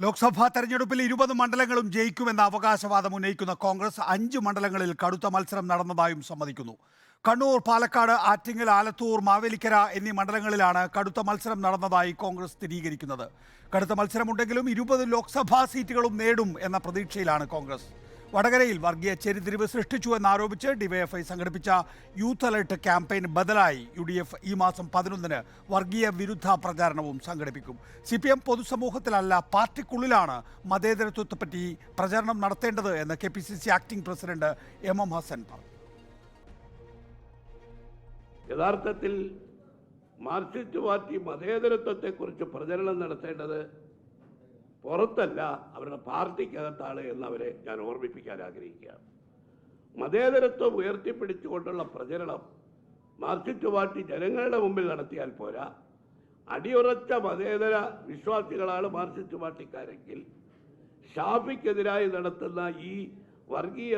ലോക്സഭാ തെരഞ്ഞെടുപ്പിൽ 20 മണ്ഡലങ്ങളും ജയിക്കുമെന്ന അവകാശവാദം ഉന്നയിക്കുന്ന കോൺഗ്രസ് 5 മണ്ഡലങ്ങളിൽ കടുത്ത മത്സരം നടന്നതായും സമ്മതിക്കുന്നു. കണ്ണൂർ, പാലക്കാട്, ആറ്റിങ്ങൽ, ആലത്തൂർ, മാവേലിക്കര എന്നീ മണ്ഡലങ്ങളിലാണ് കടുത്ത മത്സരം നടന്നതായി കോൺഗ്രസ് സ്ഥിരീകരിക്കുന്നത്. കടുത്ത മത്സരമുണ്ടെങ്കിലും 20 ലോക്സഭാ സീറ്റുകളും നേടും എന്ന പ്രതീക്ഷയിലാണ് കോൺഗ്രസ്. വടകരയിൽ വർഗീയ ചെരിതിരിവ് സൃഷ്ടിച്ചുവെന്നാരോപിച്ച് ഡിവൈഎഫ്ഐ സംഘടിപ്പിച്ച യൂത്ത് അലർട്ട് ക്യാമ്പയിൻ ബദലായി UDF ഈ മാസം 11-ന് വർഗീയ വിരുദ്ധ പ്രചാരണവും സംഘടിപ്പിക്കും. CPM പൊതുസമൂഹത്തിലല്ല, പാർട്ടിക്കുള്ളിലാണ് മതേതരത്വത്തെപ്പറ്റി പ്രചാരണം നടത്തേണ്ടത് എന്ന് KPCC acting president MM Hassan പറഞ്ഞു. യഥാർത്ഥത്തിൽ മാർക്സിസ്റ്റ് പാർട്ടി മതേതരത്വത്തെക്കുറിച്ച് പ്രചരണം നടത്തേണ്ടത് പുറത്തല്ല, അവരുടെ പാർട്ടിക്കകത്താണ് എന്നവരെ ഞാൻ ഓർമ്മിപ്പിക്കാൻ ആഗ്രഹിക്കുകയാണ്. മതേതരത്വം ഉയർത്തിപ്പിടിച്ചുകൊണ്ടുള്ള പ്രചരണം മാർക്സിസ്റ്റ് പാർട്ടി ജനങ്ങളുടെ മുമ്പിൽ നടത്തിയാൽ പോരാ. അടിയുറച്ച മതേതര വിശ്വാസികളാണ് മാർക്സിസ്റ്റ് പാർട്ടിക്കാരെങ്കിൽ ഷാഫിക്കെതിരായി നടത്തുന്ന ഈ വർഗീയ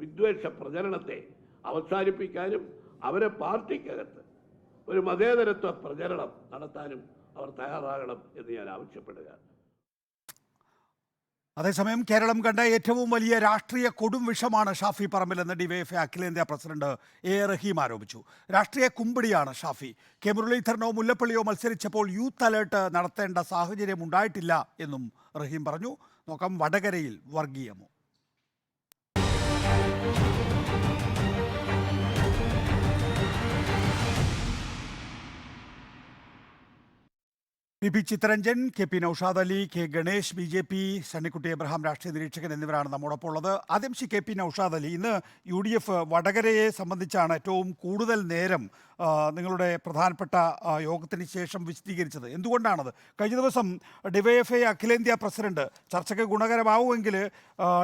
വിദ്വേഷ പ്രചരണത്തെ അവസാനിപ്പിക്കാനും അവരെ പാർട്ടിക്കകത്ത് ഒരു മതേതരത്വ പ്രചരണം നടത്താനും അവർ തയ്യാറാകണം എന്ന് ഞാൻ ആവശ്യപ്പെടുകയാണ്. അതേസമയം കേരളം കണ്ട ഏറ്റവും വലിയ രാഷ്ട്രീയ കൊടും വിഷമാണ് ഷാഫി പറമ്പിലെന്ന് ഡിവൈഎഫ്ഐ അഖിലേന്ത്യാ പ്രസിഡന്റ് A റഹീം ആരോപിച്ചു. രാഷ്ട്രീയ കുമ്പിടിയാണ് ഷാഫി. കെ മുരളീധരനോ മുല്ലപ്പള്ളിയോ മത്സരിച്ചപ്പോൾ യൂത്ത് അലേർട്ട് നടത്തേണ്ട സാഹചര്യം ഉണ്ടായിട്ടില്ല എന്നും റഹീം പറഞ്ഞു. നോക്കാം വടകരയിൽ വർഗീയമോ. PP Chittaranjan, KP Naushad Ali, K Ganesh BJP, Sunnykutty Abraham രാഷ്ട്രീയ നിരീക്ഷകൻ എന്നിവരാണ് നമ്മോടൊപ്പം ഉള്ളത്. ആദ്യം KP നൌഷാദ് അലി, ഇന്ന് UDF വടകരയെ സംബന്ധിച്ചാണ് ഏറ്റവും കൂടുതൽ നേരം നിങ്ങളുടെ പ്രധാനപ്പെട്ട യോഗത്തിന് ശേഷം വിശദീകരിച്ചത്. എന്തുകൊണ്ടാണത്? കഴിഞ്ഞ ദിവസം ഡിവൈഎഫ്ഐ അഖിലേന്ത്യാ പ്രസിഡന്റ്, ചർച്ചയ്ക്ക് ഗുണകരമാവുമെങ്കിൽ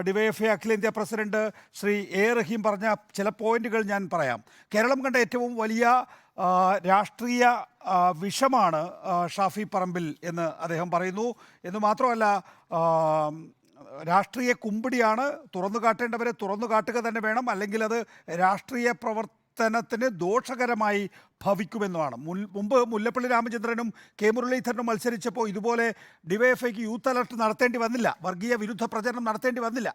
ഡിവൈഎഫ്ഐ അഖിലേന്ത്യാ പ്രസിഡന്റ് ശ്രീ A റഹീം പറഞ്ഞ ചില പോയിന്റുകൾ ഞാൻ പറയാം. കേരളം കണ്ട ഏറ്റവും വലിയ രാഷ്ട്രീയ വിഷമാണ് ഷാഫി പറമ്പിൽ എന്ന് അദ്ദേഹം പറയുന്നു. എന്ന് മാത്രമല്ല, രാഷ്ട്രീയ കുമ്പിടിയാണ്, തുറന്നു കാട്ടേണ്ടവരെ തുറന്നു കാട്ടുക തന്നെ വേണം, അല്ലെങ്കിൽ അത് രാഷ്ട്രീയ പ്രവർത്തനത്തിന് ദോഷകരമായി ഭവിക്കുമെന്നുമാണ്. മുമ്പ് മുല്ലപ്പള്ളി രാമചന്ദ്രനും K മുരളീധരനും മത്സരിച്ചപ്പോൾ ഇതുപോലെ ഡിവൈഎഫ്ഐക്ക് യൂത്ത് അലർട്ട് നടത്തേണ്ടി വന്നില്ല, വർഗീയ വിരുദ്ധ പ്രചരണം നടത്തേണ്ടി വന്നില്ല.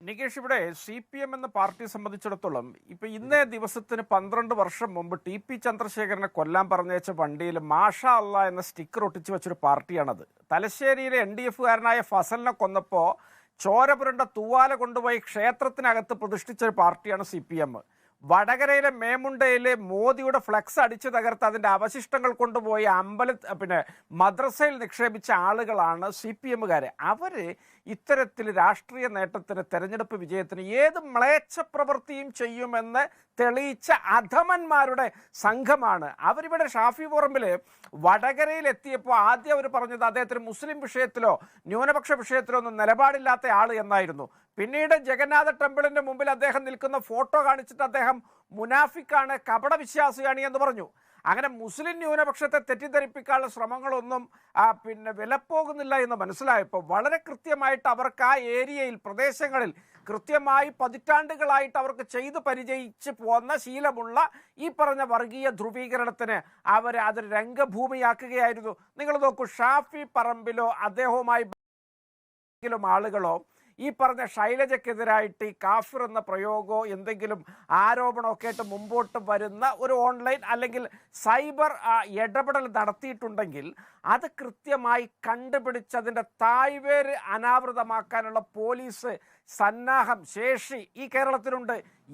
നികേഷ്, ഇവിടെ CPM എന്ന പാർട്ടിയെ സംബന്ധിച്ചിടത്തോളം ഇപ്പൊ ഇന്നേ ദിവസത്തിന് 12 വർഷം മുമ്പ് TP ചന്ദ്രശേഖരനെ കൊല്ലാൻ പറഞ്ഞയച്ച വണ്ടിയിൽ മാഷാ അല്ലാ എന്ന സ്റ്റിക്കർ ഒട്ടിച്ചു വെച്ചൊരു പാർട്ടിയാണത്. തലശ്ശേരിയിലെ NDF-കാരനായ ഫസലിനെ കൊന്നപ്പോൾ ചോരപുരണ്ട തൂവാല കൊണ്ടുപോയി ക്ഷേത്രത്തിനകത്ത് പ്രതിഷ്ഠിച്ചൊരു പാർട്ടിയാണ് CPM. വടകരയിലെ മേമുണ്ടയിലെ മോദിയുടെ ഫ്ലെക്സ് അടിച്ചു തകർത്ത് അതിൻ്റെ അവശിഷ്ടങ്ങൾ കൊണ്ടുപോയി മദ്രസയിൽ നിക്ഷേപിച്ച ആളുകളാണ് CPM-കാരെ. അവർ ഇത്തരത്തിൽ രാഷ്ട്രീയ നേട്ടത്തിന്, തെരഞ്ഞെടുപ്പ് വിജയത്തിന് ഏത് മ്ലേച്ഛ പ്രവൃത്തിയും ചെയ്യുമെന്ന് തെളിയിച്ച അധമന്മാരുടെ സംഘമാണ് അവരിവിടെ. ഷാഫി പറമ്പിൽ വടകരയിൽ എത്തിയപ്പോൾ ആദ്യം അവർ പറഞ്ഞത് അദ്ദേഹത്തിന് മുസ്ലിം വിഷയത്തിലോ ന്യൂനപക്ഷ വിഷയത്തിലോ ഒന്നും നിലപാടില്ലാത്ത ആൾ എന്നായിരുന്നു. പിന്നീട് ജഗന്നാഥ ടെമ്പിളിന്റെ മുമ്പിൽ അദ്ദേഹം നിൽക്കുന്ന ഫോട്ടോ കാണിച്ചിട്ട് അദ്ദേഹം മുനാഫിക്കാണ്, കപട വിശ്വാസിയാണ് എന്ന് പറഞ്ഞു. അങ്ങനെ മുസ്ലിം ന്യൂനപക്ഷത്തെ തെറ്റിദ്ധരിപ്പിക്കാനുള്ള ശ്രമങ്ങളൊന്നും വിലപ്പോകുന്നില്ല എന്ന് മനസ്സിലായപ്പോൾ വളരെ കൃത്യമായിട്ട് അവർക്ക് ആ ഏരിയയിൽ, പ്രദേശങ്ങളിൽ കൃത്യമായി പതിറ്റാണ്ടുകളായിട്ട് അവർക്ക് ചെയ്തു പരിചയിച്ച് പോന്ന ശീലമുള്ള ഈ പറഞ്ഞ വർഗീയ ധ്രുവീകരണത്തിന് അവർ അതൊരു രംഗഭൂമിയാക്കുകയായിരുന്നു. നിങ്ങൾ നോക്കൂ, ഷാഫി പറമ്പിലോ അദ്ദേഹവുമായി ആളുകളോ ഈ പറഞ്ഞ ശൈലജയ്ക്കെതിരായിട്ട് ഈ കാഫിർ എന്ന പ്രയോഗമോ എന്തെങ്കിലും ആരോപണമൊക്കെ ആയിട്ട് മുമ്പോട്ട് വരുന്ന ഒരു ഓൺലൈൻ അല്ലെങ്കിൽ സൈബർ ഇടപെടൽ നടത്തിയിട്ടുണ്ടെങ്കിൽ അത് കൃത്യമായി കണ്ടുപിടിച്ചതിൻ്റെ തായ്വേര് അനാവൃതമാക്കാനുള്ള പോലീസ് സന്നാഹം, ശേഷി ഈ കേരളത്തിലുണ്ട്.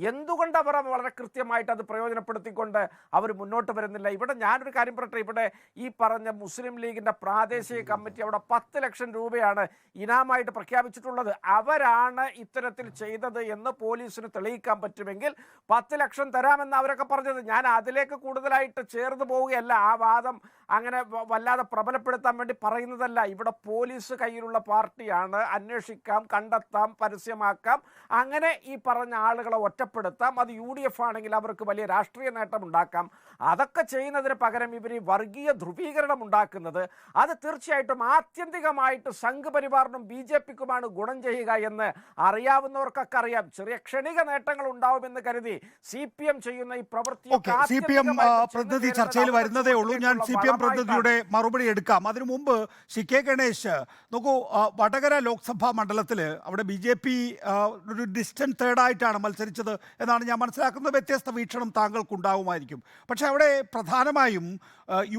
എന്തുകൊണ്ട് അവർ വളരെ കൃത്യമായിട്ട് അത് പ്രയോജനപ്പെടുത്തിക്കൊണ്ട് അവർ മുന്നോട്ട് വരുന്നില്ല? ഇവിടെ ഞാനൊരു കാര്യം പറയട്ടെ, ഇവിടെ ഈ പറഞ്ഞ മുസ്ലിം ലീഗിൻ്റെ പ്രാദേശിക കമ്മിറ്റി അവിടെ 10 ലക്ഷം രൂപയാണ് ഇനാമായിട്ട് പ്രഖ്യാപിച്ചിട്ടുള്ളത്. അവരാണ് ഇത്തരത്തിൽ ചെയ്തത് എന്ന് പോലീസിന് തെളിയിക്കാൻ പറ്റുമെങ്കിൽ 10 ലക്ഷം തരാമെന്ന് അവരൊക്കെ പറഞ്ഞത്. ഞാൻ അതിലേക്ക് കൂടുതലായിട്ട് ചേർന്ന് പോവുകയല്ല, ആ വാദം അങ്ങനെ വല്ലാതെ പ്രബലപ്പെടുത്താൻ വേണ്ടി പറയുന്നതല്ല. ഇവിടെ പോലീസ് കയ്യിലുള്ള പാർട്ടിയാണ്. അന്വേഷിക്കാം, കണ്ടെത്താം, പരസ്യമാക്കാം, അങ്ങനെ ഈ പറഞ്ഞ ആളുകളെ ഒറ്റപ്പെടുത്താം. അത് UDF ആണെങ്കിൽ അവർക്ക് വലിയ രാഷ്ട്രീയ നേട്ടം ഉണ്ടാക്കാം. അതൊക്കെ ചെയ്യുന്നതിന് പകരം ഇവർ ഈ വർഗീയ ധ്രുവീകരണം ഉണ്ടാക്കുന്നത് അത് തീർച്ചയായിട്ടും ആത്യന്തികമായിട്ട് സംഘ് പരിവാറിനും BJPക്കുമാണ് ഗുണം ചെയ്യുക എന്ന് അറിയാവുന്നവർക്കൊക്കെ അറിയാം. ചെറിയ ക്ഷണിക നേട്ടങ്ങൾ ഉണ്ടാവുമെന്ന് കരുതി CPM ചെയ്യുന്ന ഈ പ്രവൃത്തി CPM പ്രതിനിധി ചർച്ചയിൽ വരുന്നതേ ഉള്ളൂ. ഞാൻ CPM പ്രതിനിധിയുടെ മറുപടി എടുക്കാം. അതിനു മുമ്പ് കെ ഗണേഷ്, നോക്കൂ, വടകര ലോക്സഭാ മണ്ഡലത്തിൽ അവിടെ BJP ഒരു ഡിസ്റ്റന്റ് തേർഡായിട്ടാണ് മത്സരിച്ചത് എന്നാണ് ഞാൻ മനസ്സിലാക്കുന്നത്. വ്യത്യസ്ത വീക്ഷണം താങ്കൾക്കുണ്ടാവുമായിരിക്കും. പക്ഷെ അവിടെ പ്രധാനമായും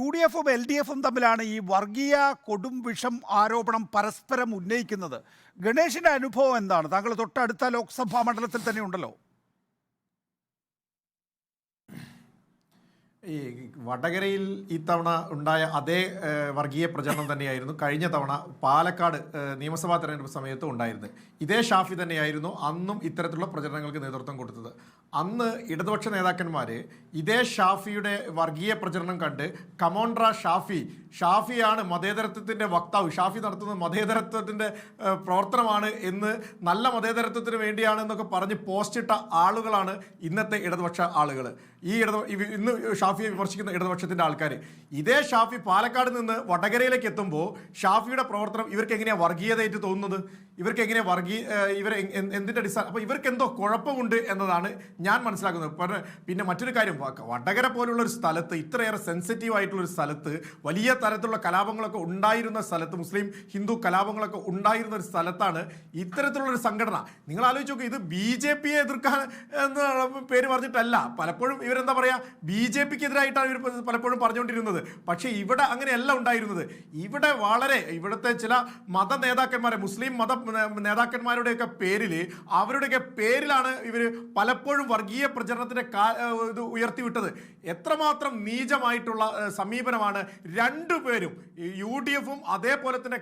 UDFും LDFും തമ്മിലാണ് ഈ വർഗീയ കൊടും വിഷം ആരോപണം പരസ്പരം ഉന്നയിക്കുന്നത്. ഗണേഷിന്റെ അനുഭവം എന്താണ്? താങ്കൾ തൊട്ടടുത്ത ലോക്സഭാ മണ്ഡലത്തിൽ തന്നെ ഉണ്ടല്ലോ. ഈ വടകരയിൽ ഇത്തവണ ഉണ്ടായ അതേ വർഗീയ പ്രചരണം തന്നെയായിരുന്നു കഴിഞ്ഞ തവണ പാലക്കാട് നിയമസഭാ തെരഞ്ഞെടുപ്പ് സമയത്ത് ഉണ്ടായിരുന്നത്. ഇതേ ഷാഫി തന്നെയായിരുന്നു അന്നും ഇത്തരത്തിലുള്ള പ്രചരണങ്ങൾക്ക് നേതൃത്വം കൊടുത്തത്. അന്ന് ഇടതുപക്ഷ നേതാക്കന്മാർ ഇതേ ഷാഫിയുടെ വർഗീയ പ്രചരണം കണ്ട് കമോൺട്ര ഷാഫിയാണ് മതേതരത്വത്തിൻ്റെ വക്താവ്, ഷാഫി നടത്തുന്നത് മതേതരത്വത്തിൻ്റെ പ്രവർത്തനമാണ് എന്ന്, നല്ല മതേതരത്വത്തിന് വേണ്ടിയാണ് എന്നൊക്കെ പറഞ്ഞ് പോസ്റ്റിട്ട ആളുകളാണ് ഇന്നത്തെ ഇടതുപക്ഷ ആളുകൾ. ഇന്ന് ഷാഫിയെ വിമർശിക്കുന്ന ഇടതുപക്ഷത്തിൻ്റെ ആൾക്കാർ. ഇതേ ഷാഫി പാലക്കാട് നിന്ന് വടകരയിലേക്ക് എത്തുമ്പോൾ ഷാഫിയുടെ പ്രവർത്തനം ഇവർക്ക് എങ്ങനെയാണ് വർഗീയതയായിട്ട് തോന്നുന്നത്? ഇവർക്ക് എങ്ങനെ എന്തിൻ്റെ അടിസ്ഥാനം? അപ്പോൾ ഇവർക്ക് എന്തോ കുഴപ്പമുണ്ട് എന്നതാണ് ഞാൻ മനസ്സിലാക്കുന്നത്. പിന്നെ മറ്റൊരു കാര്യം, വടകര പോലുള്ള ഒരു സ്ഥലത്ത്, ഇത്രയേറെ സെൻസിറ്റീവ് ആയിട്ടുള്ള ഒരു സ്ഥലത്ത്, വലിയ തരത്തിലുള്ള കലാപങ്ങളൊക്കെ ഉണ്ടായിരുന്ന സ്ഥലത്ത്, മുസ്ലിം ഹിന്ദു കലാപങ്ങളൊക്കെ ഉണ്ടായിരുന്ന ഒരു സ്ഥലത്താണ് ഇത്തരത്തിലുള്ളൊരു സംഘടന. നിങ്ങൾ ആലോചിച്ച് നോക്കുക, ഇത് BJPയെ എതിർക്കാൻ എന്ന പേര് പറഞ്ഞിട്ടല്ല. പലപ്പോഴും ഇവരെന്താ പറയുക, BJPക്ക് എതിരായിട്ടാണ് ഇവർ പലപ്പോഴും പറഞ്ഞുകൊണ്ടിരുന്നത്. പക്ഷേ ഇവിടെ അങ്ങനെയല്ല ഉണ്ടായിരുന്നത്. ഇവിടുത്തെ ചില മത നേതാക്കന്മാരെ, മുസ്ലിം മത നേതാക്കന്മാരുടെയൊക്കെ അവരുടെയൊക്കെ പേരിലാണ് ഇവർ പലപ്പോഴും വർഗീയ പ്രചരണത്തിന്റെ ഇത് ഉയർത്തിവിട്ടത്. എത്രമാത്രം നീചമായിട്ടുള്ള സമീപനമാണ് രണ്ടുപേരും, UDFും അതേപോലെ തന്നെ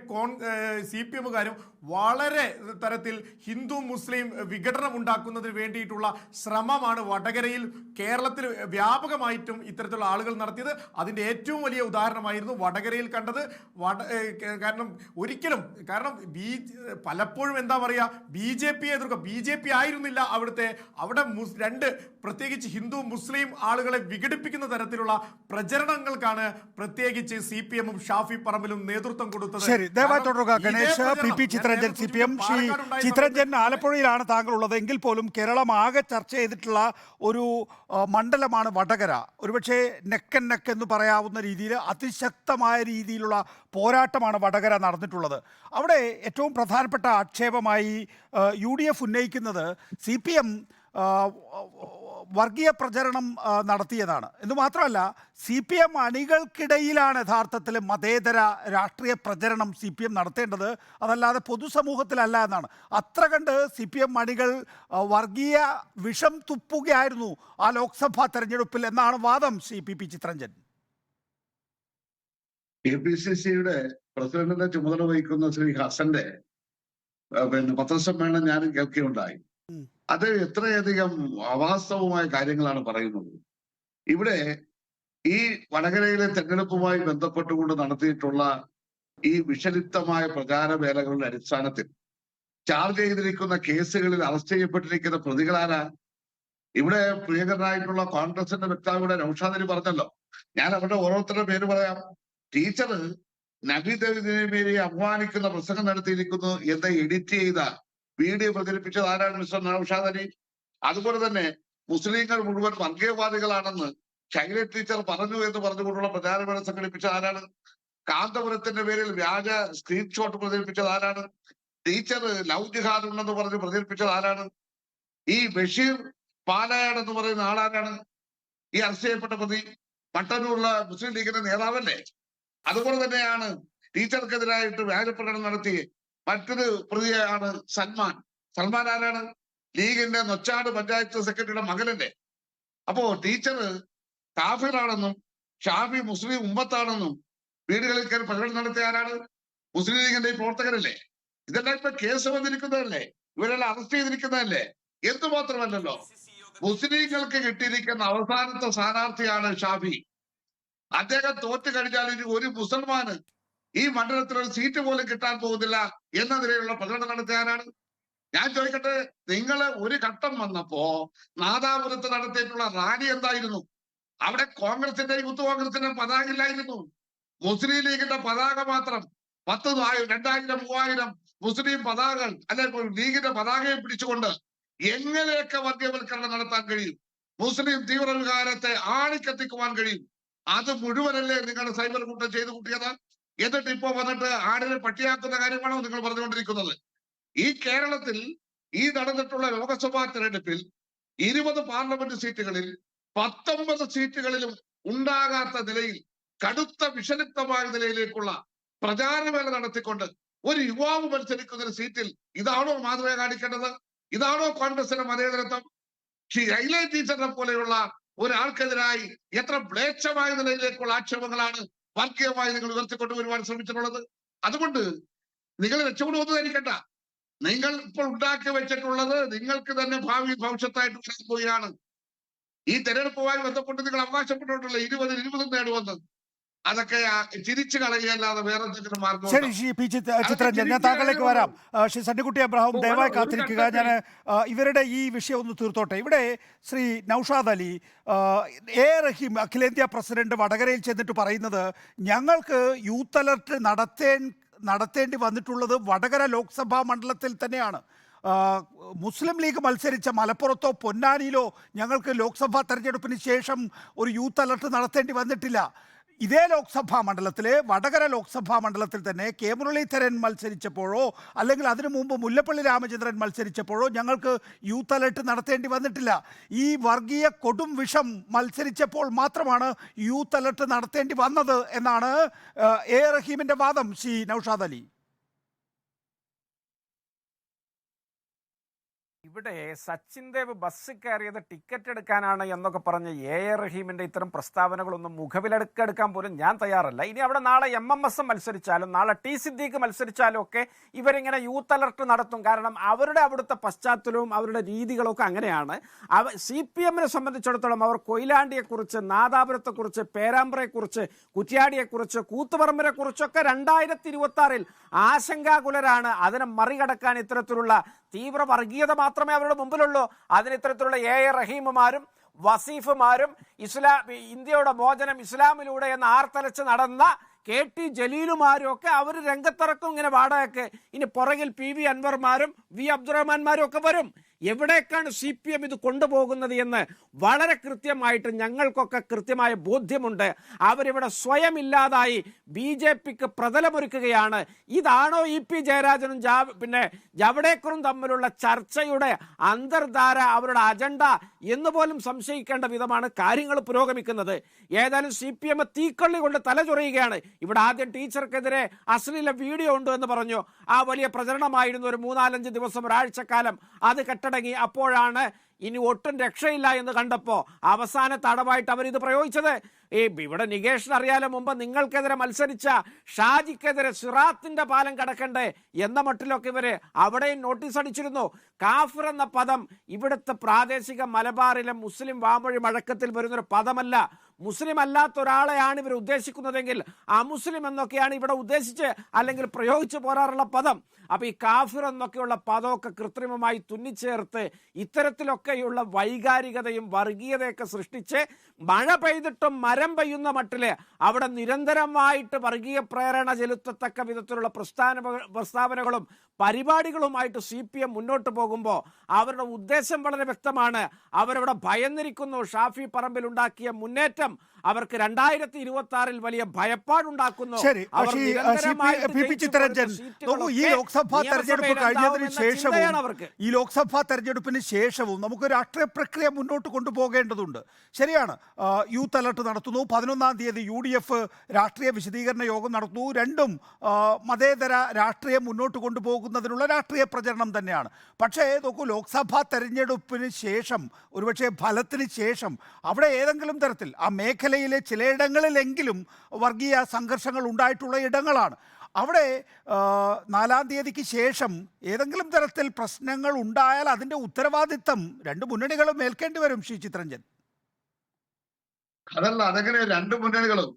CPMകാരും വളരെ തരത്തിൽ ഹിന്ദു മുസ്ലിം വിഘടനം ഉണ്ടാക്കുന്നതിന് വേണ്ടിയിട്ടുള്ള ശ്രമമാണ് വടകരയിൽ, കേരളത്തിൽ വ്യാപകമായിട്ടും ഇത്തരത്തിലുള്ള ആളുകൾ നടത്തിയത്. അതിൻ്റെ ഏറ്റവും വലിയ ഉദാഹരണമായിരുന്നു വടകരയിൽ കണ്ടത്. കാരണം പലപ്പോഴും എന്താ പറയുക, BJPയെ എതിർക്കുക. BJP ആയിരുന്നില്ല അവിടെ പ്രത്യേകിച്ച് ഹിന്ദു മുസ്ലിം ആളുകളെ വിഘടിപ്പിക്കുന്ന തരത്തിലുള്ള പ്രചരണങ്ങൾക്കാണ് പ്രത്യേകിച്ച് CPMും ഷാഫി പറമ്പിലും നേതൃത്വം കൊടുത്തത്. ശരി, ദയവായി തുടരുക ഗണേഷ്. PP Chitharanjan, CPM. ചിത്രരഞ്ജൻ, ആലപ്പുഴയിലാണ് താങ്കൾ ഉള്ളത്. എങ്കിൽ പോലും കേരളം ആകെ ചർച്ച ചെയ്തിട്ടുള്ള ഒരു മണ്ഡലമാണ് വടകര. ഒരുപക്ഷെ നെക്ക് ആൻഡ് നെക്ക് എന്ന് പറയാവുന്ന രീതിയിൽ അതിശക്തമായ രീതിയിലുള്ള പോരാട്ടമാണ് വടകര നടന്നിട്ടുള്ളത്. അവിടെ ഏറ്റവും പ്രധാനപ്പെട്ട ആക്ഷേപമായി UDF ഉന്നയിക്കുന്നത് CPM വർഗീയ പ്രചരണം നടത്തിയതാണ് എന്ന് മാത്രമല്ല, CPM അണികൾക്കിടയിലാണ് യഥാർത്ഥത്തിൽ മതേതര രാഷ്ട്രീയ പ്രചരണം CPM നടത്തേണ്ടത്, അതല്ലാതെ പൊതുസമൂഹത്തിലല്ല എന്നാണ്. അത്ര കണ്ട് CPM അണികൾ വർഗീയ വിഷം തുപ്പുകയായിരുന്നു ആ ലോക്സഭാ തെരഞ്ഞെടുപ്പിൽ എന്നാണ് വാദം. PP ചിത്രരഞ്ജൻ, KPCCയുടെ പ്രസിഡന്റിന്റെ ചുമതല വഹിക്കുന്ന ശ്രീ ഹസന്റെ പത്രസമ്മേളനം ഞാനും കേൾക്കുകയുണ്ടായി. അത് എത്രയധികം അവാസ്തവമായ കാര്യങ്ങളാണ് പറയുന്നത്. ഇവിടെ ഈ വടകരയിലെ തെരഞ്ഞെടുപ്പുമായി ബന്ധപ്പെട്ടുകൊണ്ട് നടത്തിയിട്ടുള്ള ഈ വിഷലിപ്തമായ പ്രചാര വേലകളുടെ അടിസ്ഥാനത്തിൽ ചാർജ് ചെയ്തിരിക്കുന്ന കേസുകളിൽ അറസ്റ്റ് ചെയ്യപ്പെട്ടിരിക്കുന്ന പ്രതികളാരാ? ഇവിടെ പ്രിയങ്കരനായിട്ടുള്ള കോൺഗ്രസിന്റെ വക്താവിടെ നൗഷാദ് അലി പറഞ്ഞല്ലോ. ഞാൻ അവരുടെ ഓരോരുത്തരുടെ പേര് പറയാം. ടീച്ചർ നബിദേവിനെ അപമാനിക്കുന്ന പ്രസംഗം നടത്തിയിരിക്കുന്നു എന്ന് എഡിറ്റ് ചെയ്ത വീഡിയോ പ്രചരിപ്പിച്ചത് ആരാണ്? മിസ്റ്റർ നൗഷാദ് അലി. അതുപോലെ തന്നെ മുസ്ലിങ്ങൾ മുഴുവൻ വർഗീയവാദികളാണെന്ന് ശൈല ടീച്ചർ പറഞ്ഞു എന്ന് പറഞ്ഞുകൊണ്ടുള്ള പ്രചാരവേല സംഘടിപ്പിച്ചത് ആരാണ്? കാന്തപുരത്തിന്റെ പേരിൽ വ്യാജ സ്ക്രീൻഷോട്ട് പ്രചരിപ്പിച്ചത് ആരാണ്? ടീച്ചർ ലവ് ജിഹാദ് ഉണ്ടെന്ന് പറഞ്ഞ് പ്രചരിപ്പിച്ചത് ആരാണ്? ഈ ബഷീർ പാലായാട് എന്ന് പറയുന്ന ആളാരാണ്? ഈ അറസ്റ്റ് ചെയ്യപ്പെട്ട പ്രതി മട്ടന്നൂരിലെ മുസ്ലിം ലീഗിന്റെ നേതാവല്ലേ? അതുപോലെ തന്നെയാണ് ടീച്ചർക്കെതിരായിട്ട് വ്യാജപ്രകടനം നടത്തി മറ്റൊരു പ്രതിയാണ് സൽമാൻ ആരാണ്? ലീഗിന്റെ നൊച്ചാട് പഞ്ചായത്ത് സെക്രട്ടറിയുടെ മകനല്ലേ? അപ്പോ ടീച്ചർ കാഫിറാണെന്നും ഷാഫി മുസ്ലിം ഉമ്മത്താണെന്നും വീടുകളിൽ കയറി പ്രകടനം നടത്തിയ ആരാണ്? മുസ്ലിം ലീഗിന്റെ പ്രവർത്തകരല്ലേ? ഇതെല്ലാം ഇപ്പൊ കേസ് വന്നിരിക്കുന്നതല്ലേ? ഇവരെല്ലാം അറസ്റ്റ് ചെയ്തിരിക്കുന്നതല്ലേ? എന്തുമാത്രമല്ലല്ലോ, മുസ്ലിങ്ങൾക്ക് കിട്ടിയിരിക്കുന്ന അവസാനത്തെ സ്ഥാനാർത്ഥിയാണ് ഷാഫി. അദ്ദേഹം തോറ്റു കഴിഞ്ഞാൽ ഇനി ഒരു മുസൽമാന് ഈ മണ്ഡലത്തിൽ ഒരു സീറ്റ് പോലും കിട്ടാൻ പോകുന്നില്ല എന്ന നിലയിലുള്ള പ്രകടനം നടത്തിയാനാണ്. ഞാൻ ചോദിക്കട്ടെ, നിങ്ങള് ഒരു ഘട്ടം വന്നപ്പോ നാദാപുരത്ത് നടത്തിയിട്ടുള്ള റാലി എന്തായിരുന്നു? അവിടെ കോൺഗ്രസിന്റെ യൂത്ത് കോൺഗ്രസിന്റെ പതാക ഇല്ലായിരുന്നു. മുസ്ലിം ലീഗിന്റെ പതാക മാത്രം 10, 2000, 3000 മുസ്ലിം പതാകകൾ അല്ലെങ്കിൽ ലീഗിന്റെ പതാകയെ പിടിച്ചുകൊണ്ട് എങ്ങനെയൊക്കെ വർഗീയവൽക്കരണം നടത്താൻ കഴിയും? മുസ്ലിം തീവ്രവികാരത്തെ ആളിക്കത്തിക്കുവാൻ കഴിയും? അത് മുഴുവനല്ലേ നിങ്ങളുടെ സൈബർ കൂട്ടം ചെയ്തു കൂട്ടിയത്? എന്നിട്ട് ഇപ്പോ വന്നിട്ട് ആടിനെ പട്ടിയാക്കുന്ന കാര്യമാണോ നിങ്ങൾ പറഞ്ഞുകൊണ്ടിരിക്കുന്നത്? ഈ കേരളത്തിൽ ഈ നടന്നിട്ടുള്ള ലോക്സഭാ തെരഞ്ഞെടുപ്പിൽ 20 പാർലമെന്റ് സീറ്റുകളിൽ 19 സീറ്റുകളിലും ഉണ്ടാകാത്ത നിലയിൽ കടുത്ത വിഷലിപ്തമായ നിലയിലേക്കുള്ള പ്രചാരവേല നടത്തിക്കൊണ്ട് ഒരു യുവാവ് മത്സരിക്കുന്ന ഒരു സീറ്റിൽ ഇതാണോ മാതൃക കാണിക്കേണ്ടത്? ഇതാണോ കോൺഗ്രസിന്റെ മതേതരത്വം? ശൈലജ ടീച്ചറിനെ പോലെയുള്ള ഒരാൾക്കെതിരായി എത്ര മ്ലേച്ഛമായ നിലയിലേക്കുള്ള ആക്ഷേപങ്ങളാണ് വർഗീയമായി നിങ്ങൾ ഉയർത്തിക്കൊണ്ടുവരുവാൻ ശ്രമിച്ചിട്ടുള്ളത്. അതുകൊണ്ട് നിങ്ങൾ രക്ഷപ്പെടുമെന്ന് ധരിക്കണ്ട. നിങ്ങൾ ഇപ്പോൾ ഉണ്ടാക്കി വെച്ചിട്ടുള്ളത് നിങ്ങൾക്ക് തന്നെ ഭവിഷ്യത്തായിട്ട് വരാൻ പോവുകയാണ്. ഈ തെരഞ്ഞെടുപ്പുമായി ബന്ധപ്പെട്ട് നിങ്ങൾ അവകാശപ്പെട്ടിട്ടുള്ള 20 നേടുവന്ന് അതൊക്കെ ചിരിച്ചു കളയുകയല്ലാതെ വേറെ എന്തെങ്കിലും മാർഗം? ശരി, ശ്രീ പി ചിത്രരഞ്ജൻ, ഞാൻ താങ്കളിലേക്ക് വരാം. ശ്രീ സണ്ണിക്കുട്ടി അബ്രഹാം ദയവായി കാത്തിരിക്കുക. ഞാൻ ഇവരുടെ ഈ വിഷയം ഒന്ന് തീർത്തോട്ടെ. ഇവിടെ ശ്രീ നൌഷാദ് അലി, എ റഹീം അഖിലേന്ത്യാ പ്രസിഡന്റ് വടകരയിൽ ചെന്നിട്ട് പറയുന്നത് ഞങ്ങൾക്ക് യൂത്ത് അലർട്ട് നടത്തേണ്ടി വന്നിട്ടുള്ളത് വടകര ലോക്സഭാ മണ്ഡലത്തിൽ തന്നെയാണ്. മുസ്ലിം ലീഗ് മത്സരിച്ച മലപ്പുറത്തോ പൊന്നാനിയിലോ ഞങ്ങൾക്ക് ലോക്സഭാ തെരഞ്ഞെടുപ്പിന് ശേഷം ഒരു യൂത്ത് അലർട്ട് നടത്തേണ്ടി വന്നിട്ടില്ല. ഇതേ ലോക്സഭാ മണ്ഡലത്തിലെ വടകര ലോക്സഭാ മണ്ഡലത്തിൽ തന്നെ കെ മുരളീധരൻ മത്സരിച്ചപ്പോഴോ അല്ലെങ്കിൽ അതിനു മുമ്പ് മുല്ലപ്പള്ളി രാമചന്ദ്രൻ മത്സരിച്ചപ്പോഴോ ഞങ്ങൾക്ക് യൂത്ത് അലർട്ട് നടത്തേണ്ടി വന്നിട്ടില്ല. ഈ വർഗീയ കൊടും വിഷം മത്സരിച്ചപ്പോൾ മാത്രമാണ് യൂത്ത് അലർട്ട് നടത്തേണ്ടി വന്നത് എന്നാണ് എ റഹീമിന്റെ വാദം. ശ്രീ നൌഷാദ് അലി, ഇവിടെ സച്ചിൻ ദേവ് ബസ് കയറിയത് ടിക്കറ്റ് എടുക്കാനാണ് എന്നൊക്കെ പറഞ്ഞ് എ റഹീമിന്റെ ഇത്തരം പ്രസ്താവനകളൊന്നും മുഖവിലെടുക്കാൻ പോലും ഞാൻ തയ്യാറല്ല. ഇനി അവിടെ നാളെ MMS മത്സരിച്ചാലും നാളെ ടി സിദ്ദീഖ് മത്സരിച്ചാലും ഒക്കെ ഇവരിങ്ങനെ യൂത്ത് അലർട്ട് നടത്തും. കാരണം അവരുടെ അവിടുത്തെ പശ്ചാത്തലവും അവരുടെ രീതികളൊക്കെ അങ്ങനെയാണ്. CPM സംബന്ധിച്ചിടത്തോളം അവർ കൊയിലാണ്ടിയെക്കുറിച്ച്, നാദാപുരത്തെക്കുറിച്ച്, പേരാമ്പ്രയെക്കുറിച്ച്, കുറ്റ്യാടിയെക്കുറിച്ച്, കൂത്തുപറമ്പിനെക്കുറിച്ചൊക്കെ 2026 ആശങ്കാകുലരാണ്. അതിനെ മറികടക്കാൻ ഇത്തരത്തിലുള്ള തീവ്ര വർഗീയത മാത്രമേ അവരുടെ മുമ്പിലുള്ളൂ. അതിന് ഇത്തരത്തിലുള്ള എ റഹീമുമാരും വസീഫുമാരും ഇന്ത്യയുടെ മോചനം ഇസ്ലാമിലൂടെ എന്ന് ആർത്തലച്ച് നടന്ന KT ജലീലുമാരും ഒക്കെ അവർ രംഗത്തിറക്കും ഇങ്ങനെ വാടകയ്ക്ക്. ഇനി പുറകിൽ PV അൻവർമാരും V അബ്ദുറഹ്മാൻമാരും ഒക്കെ വരും. എവിടേക്കാണ് CPM ഇത് കൊണ്ടുപോകുന്നത് എന്ന് വളരെ കൃത്യമായിട്ട് ഞങ്ങൾക്കൊക്കെ കൃത്യമായ ബോധ്യമുണ്ട്. അവരിവിടെ സ്വയം ഇല്ലാതായി BJPക്ക് പ്രതലമൊരുക്കുകയാണ്. ഇതാണോ EP ജയരാജനും പിന്നെ ജവ്ദേക്കറും തമ്മിലുള്ള ചർച്ചയുടെ അന്തർധാര, അവരുടെ അജണ്ട എന്ന് പോലും സംശയിക്കേണ്ട വിധമാണ് കാര്യങ്ങൾ പുരോഗമിക്കുന്നത്. ഏതായാലും CPM തീക്കൊള്ളി കൊണ്ട് തലചൊറിയുകയാണ്. ഇവിടെ ആദ്യം ടീച്ചർക്കെതിരെ അശ്ലീല വീഡിയോ ഉണ്ട് എന്ന് പറഞ്ഞു. ആ വലിയ പ്രചരണമായിരുന്നു ഒരു 3-4 ദിവസം, ഒരാഴ്ചക്കാലം. അത് കെട്ടടങ്ങി. അപ്പോഴാണ് ഇനി ഒട്ടും രക്ഷയില്ല എന്ന് കണ്ടപ്പോൾ അവസാന തടവായിട്ട് അവരിത് പ്രയോഗിച്ചത്. ഇവിടെ നികേഷിന് അറിയാലോ, മുമ്പ് നിങ്ങൾക്കെതിരെ മത്സരിച്ച ഷാജിക്കെതിരെ സിറാത്തിന്റെ പാലം കടക്കണ്ടേ എന്ന മട്ടിലൊക്കെ ഇവര് അവിടെയും നോട്ടീസ് അടിച്ചിരുന്നു. കാഫിർ എന്ന പദം ഇവിടുത്തെ പ്രാദേശിക മലബാറിലെ മുസ്ലിം വാമൊഴി മഴക്കത്തിൽ വരുന്നൊരു പദമല്ല. മുസ്ലിം അല്ലാത്ത ഒരാളെയാണ് ഇവർ ഉദ്ദേശിക്കുന്നതെങ്കിൽ അമുസ്ലിം എന്നൊക്കെയാണ് ഇവിടെ ഉദ്ദേശിച്ച് അല്ലെങ്കിൽ പ്രയോഗിച്ചു പോരാറുള്ള പദം. അപ്പൊ ഈ കാഫിർ എന്നൊക്കെയുള്ള പദമൊക്കെ കൃത്രിമമായി തുന്നിച്ചേർത്ത് ഇത്തരത്തിലൊക്കെയുള്ള വൈകാരികതയും വർഗീയതയൊക്കെ സൃഷ്ടിച്ച് മഴ പെയ്തിട്ടും മരം പെയ്യുന്ന മട്ടില് അവിടെ നിരന്തരമായിട്ട് വർഗീയ പ്രേരണ ചെലുത്തത്തക്ക വിധത്തിലുള്ള പ്രസ്താവനകളും പരിപാടികളുമായിട്ട് CPM മുന്നോട്ട് പോകുമ്പോൾ അവരുടെ ഉദ്ദേശം വളരെ വ്യക്തമാണ്. അവരവിടെ ഭയന്നിരിക്കുന്നു. ഷാഫി പറമ്പിൽ ഉണ്ടാക്കിയ മുന്നേറ്റം അവർക്ക് 2026 വലിയ ഭയപ്പാടുണ്ടാക്കുന്നു. ശരി, ചിത്രരഞ്ജൻ, ഈ ലോക്സഭാ തെരഞ്ഞെടുപ്പ് കഴിഞ്ഞതിന് ശേഷവും ഈ ലോക്സഭാ തെരഞ്ഞെടുപ്പിന് ശേഷവും നമുക്ക് രാഷ്ട്രീയ പ്രക്രിയ മുന്നോട്ട് കൊണ്ടുപോകേണ്ടതുണ്ട്. ശരിയാണ്, യൂത്ത് അലർട്ട് നടത്തുന്നു. 11-ാം തീയതി UDF രാഷ്ട്രീയ വിശദീകരണ യോഗം നടത്തുന്നു. രണ്ടും മതേതര രാഷ്ട്രീയം മുന്നോട്ട് കൊണ്ടുപോകുന്നതിനുള്ള രാഷ്ട്രീയ പ്രചരണം തന്നെയാണ്. പക്ഷേ നോക്കൂ, ലോക്സഭാ തെരഞ്ഞെടുപ്പിന് ശേഷം, ഒരുപക്ഷെ ഫലത്തിന് ശേഷം അവിടെ ഏതെങ്കിലും തരത്തിൽ ആ മേഖലയിലെ ചിലയിടങ്ങളിലെങ്കിലും വർഗീയ സംഘർഷങ്ങൾ ഉണ്ടായിട്ടുള്ള ഇടങ്ങളാണ്. അവിടെ 4-ാം തീയതിക്ക് ശേഷം ഏതെങ്കിലും തരത്തിൽ പ്രശ്നങ്ങൾ ഉണ്ടായാൽ അതിൻ്റെ ഉത്തരവാദിത്തം രണ്ട് മുന്നണികളും ഏൽക്കേണ്ടി വരും. ശ്രീ ചിത്രരഞ്ജൻ. അതല്ല, അതെങ്ങനെ രണ്ട് മുന്നണികളും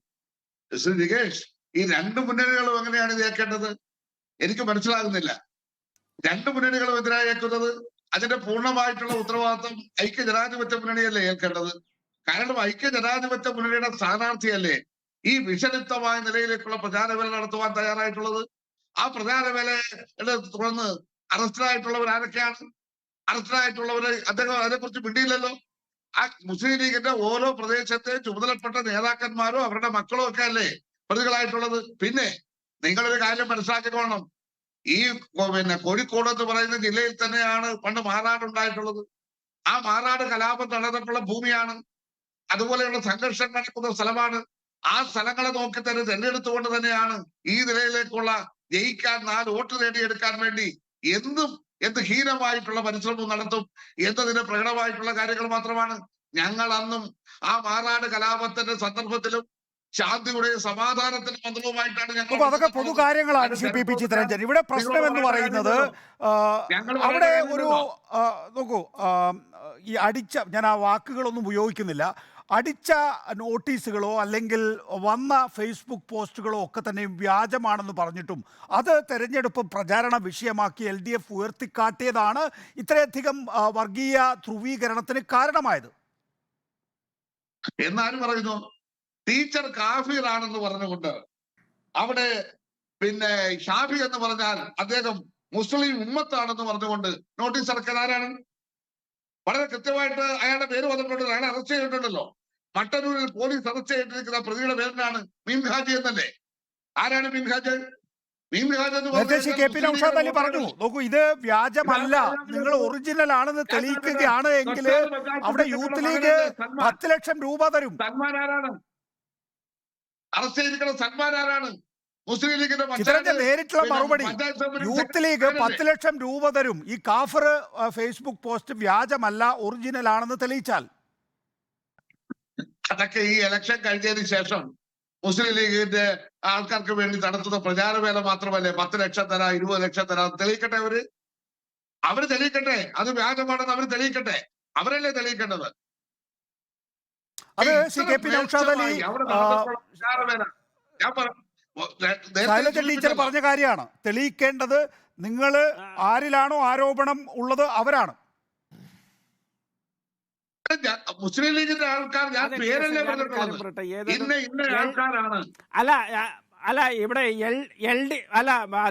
ശ്രീ നികേഷ്, ഈ രണ്ട് മുന്നണികളും എങ്ങനെയാണ് ഇത് ഏൽക്കേണ്ടത്? എനിക്ക് മനസ്സിലാകുന്നില്ല. രണ്ട് മുന്നണികളും എതിരായേക്കുന്നത് അതിന്റെ പൂർണ്ണമായിട്ടുള്ള ഉത്തരവാദിത്വം ഐക്യ ജനാധിപത്യ മുന്നണിയല്ലേ ഏൽക്കേണ്ടത്? കാരണം ഐക്യ ജനാധിപത്യ മുന്നണിയുടെ സ്ഥാനാർത്ഥിയല്ലേ ഈ വിഷലിപ്തമായ നിലയിലേക്കുള്ള പ്രചാരവേല നടത്തുവാൻ തയ്യാറായിട്ടുള്ളത്. ആ പ്രചാരവേലയുടെ തുടർന്ന് അറസ്റ്റിലായിട്ടുള്ളവർ ആരൊക്കെയാണ്? അറസ്റ്റിലായിട്ടുള്ളവര് അദ്ദേഹം അതിനെക്കുറിച്ച് മിണ്ടിയില്ലല്ലോ. ആ മുസ്ലിം ലീഗിന്റെ ഓരോ പ്രദേശത്തെ ചുമതലപ്പെട്ട നേതാക്കന്മാരും അവരുടെ മക്കളും ഒക്കെ അല്ലേ പ്രതികളായിട്ടുള്ളത്. പിന്നെ നിങ്ങളൊരു കാര്യം മനസ്സിലാക്കിക്കോണം, ഈ കോഴിക്കോട് എന്ന് പറയുന്ന ജില്ലയിൽ തന്നെയാണ് പണ്ട് മാറാട് ഉണ്ടായിട്ടുള്ളത്. ആ മാറാട് കലാപം നടന്നിട്ടുള്ള ഭൂമിയാണ്, അതുപോലെയുള്ള സംഘർഷം നടക്കുന്ന സ്ഥലമാണ്. ആ സ്ഥലങ്ങളെ നോക്കി തന്നെ തെരഞ്ഞെടുത്തുകൊണ്ട് തന്നെയാണ് ഈ നിലയിലേക്കുള്ള ജയിക്കാൻ 4 വോട്ട് നേടിയെടുക്കാൻ വേണ്ടി എന്ത് ഹീനമായിട്ടുള്ള പരിശ്രമം നടത്തും എന്നതിന് പ്രകടമായിട്ടുള്ള കാര്യങ്ങൾ മാത്രമാണ്. ഞങ്ങൾ അന്നും ആ മാറാട് കലാപത്തിന്റെ സന്ദർഭത്തിലും ശാന്തിയുടെയും സമാധാനത്തിന്റെ മന്ത്രവുമായിട്ടാണ് അപ്പൊ അതൊക്കെ പൊതുകാര്യങ്ങളാണ് ശ്രീ പി ചിത്തരഞ്ജൻ. ഇവിടെ പ്രശ്നം എന്ന് പറയുന്നത് അവിടെ ഒരു നോക്കൂ, ഈ അടിച്ച, ഞാൻ ആ വാക്കുകളൊന്നും ഉപയോഗിക്കുന്നില്ല, അടിച്ച നോട്ടീസുകളോ അല്ലെങ്കിൽ വന്ന ഫേസ്ബുക്ക് പോസ്റ്റുകളോ ഒക്കെ തന്നെയും വ്യാജമാണെന്ന് പറഞ്ഞിട്ടും അത് തെരഞ്ഞെടുപ്പ് പ്രചാരണ വിഷയമാക്കി LDF ഉയർത്തിക്കാട്ടിയതാണ് ഇത്രയധികം വർഗീയ ധ്രുവീകരണത്തിന് കാരണമായത് എന്നാരും പറയുന്നു. ടീച്ചർ കാഫിർ ആണെന്ന് പറഞ്ഞുകൊണ്ട് അവിടെ ഷാഫി എന്ന് പറഞ്ഞാൽ അദ്ദേഹം മുസ്ലിം ഉമ്മത്താണെന്ന് പറഞ്ഞുകൊണ്ട് നോട്ടീസ് ഇറക്കാൻ ആരാണ്? വളരെ കൃത്യമായിട്ട് അയാളുടെ പേര് വന്നിട്ടുണ്ട്, അയാളെ അറസ്റ്റ് ചെയ്തിട്ടുണ്ടല്ലോ. മട്ടന്നൂരിൽ പോലീസ് അറസ്റ്റ് ചെയ്തിരിക്കുന്ന പ്രതിയുടെ പേരിനാണ് മീം ഹാജി എന്നല്ലേ. ആരാണ് മീം ഹാജ്? KP നൗഷാദ് അലി പറഞ്ഞു, നോക്കൂ ഇത് വ്യാജമല്ല, നിങ്ങൾ ഒറിജിനൽ ആണെന്ന് തെളിയിക്കുകയാണ് എങ്കിൽ അവിടെ യൂത്ത് ലീഗ് 10 ലക്ഷം രൂപ തരും. സൽമാൻ ആരാണ്? അറസ്റ്റ് ചെയ്തിരിക്കുന്ന സൽമാൻ ആരാണ്? മുസ്ലിം ലീഗിന്റെ ചിത്രന്റെ നേരിട്ടുള്ള മറുപടി, യൂത്ത് ലീഗ് 10 ലക്ഷം രൂപ തരും ഈ കാഫർ ഫേസ്ബുക്ക് പോസ്റ്റ് വ്യാജമല്ല ഒറിജിനൽ ആണെന്ന് തെളിയിച്ചാൽ. അതൊക്കെ ഈ ഇലക്ഷൻ കഴിഞ്ഞതിന് ശേഷം മുസ്ലിം ലീഗിന്റെ ആൾക്കാർക്ക് വേണ്ടി നടത്തുന്ന പ്രചാരവേല മാത്രമല്ലേ. 10 ലക്ഷം തരാം, 20 ലക്ഷം തരാം, തെളിയിക്കട്ടെ അവര് തെളിയിക്കട്ടെ, അത് വ്യാജമാണെന്ന് അവർ തെളിയിക്കട്ടെ, അവരല്ലേ തെളിയിക്കേണ്ടത്. അത് KP നൗഷാദ് അലി ശൈലജ ടീച്ചർ പറഞ്ഞ കാര്യമാണ്. തെളിയിക്കേണ്ടത് നിങ്ങൾ ആരിലാണോ ആരോപണം ഉള്ളത് അവരാണ്. മുസ്ലിം ലീഗിന്റെ ആൾക്കാർ, ഞാൻ പേരല്ലേ പറഞ്ഞിട്ടുള്ളത്, ഇന്ന ആൾക്കാരാണ്. അല്ല ഇവിടെ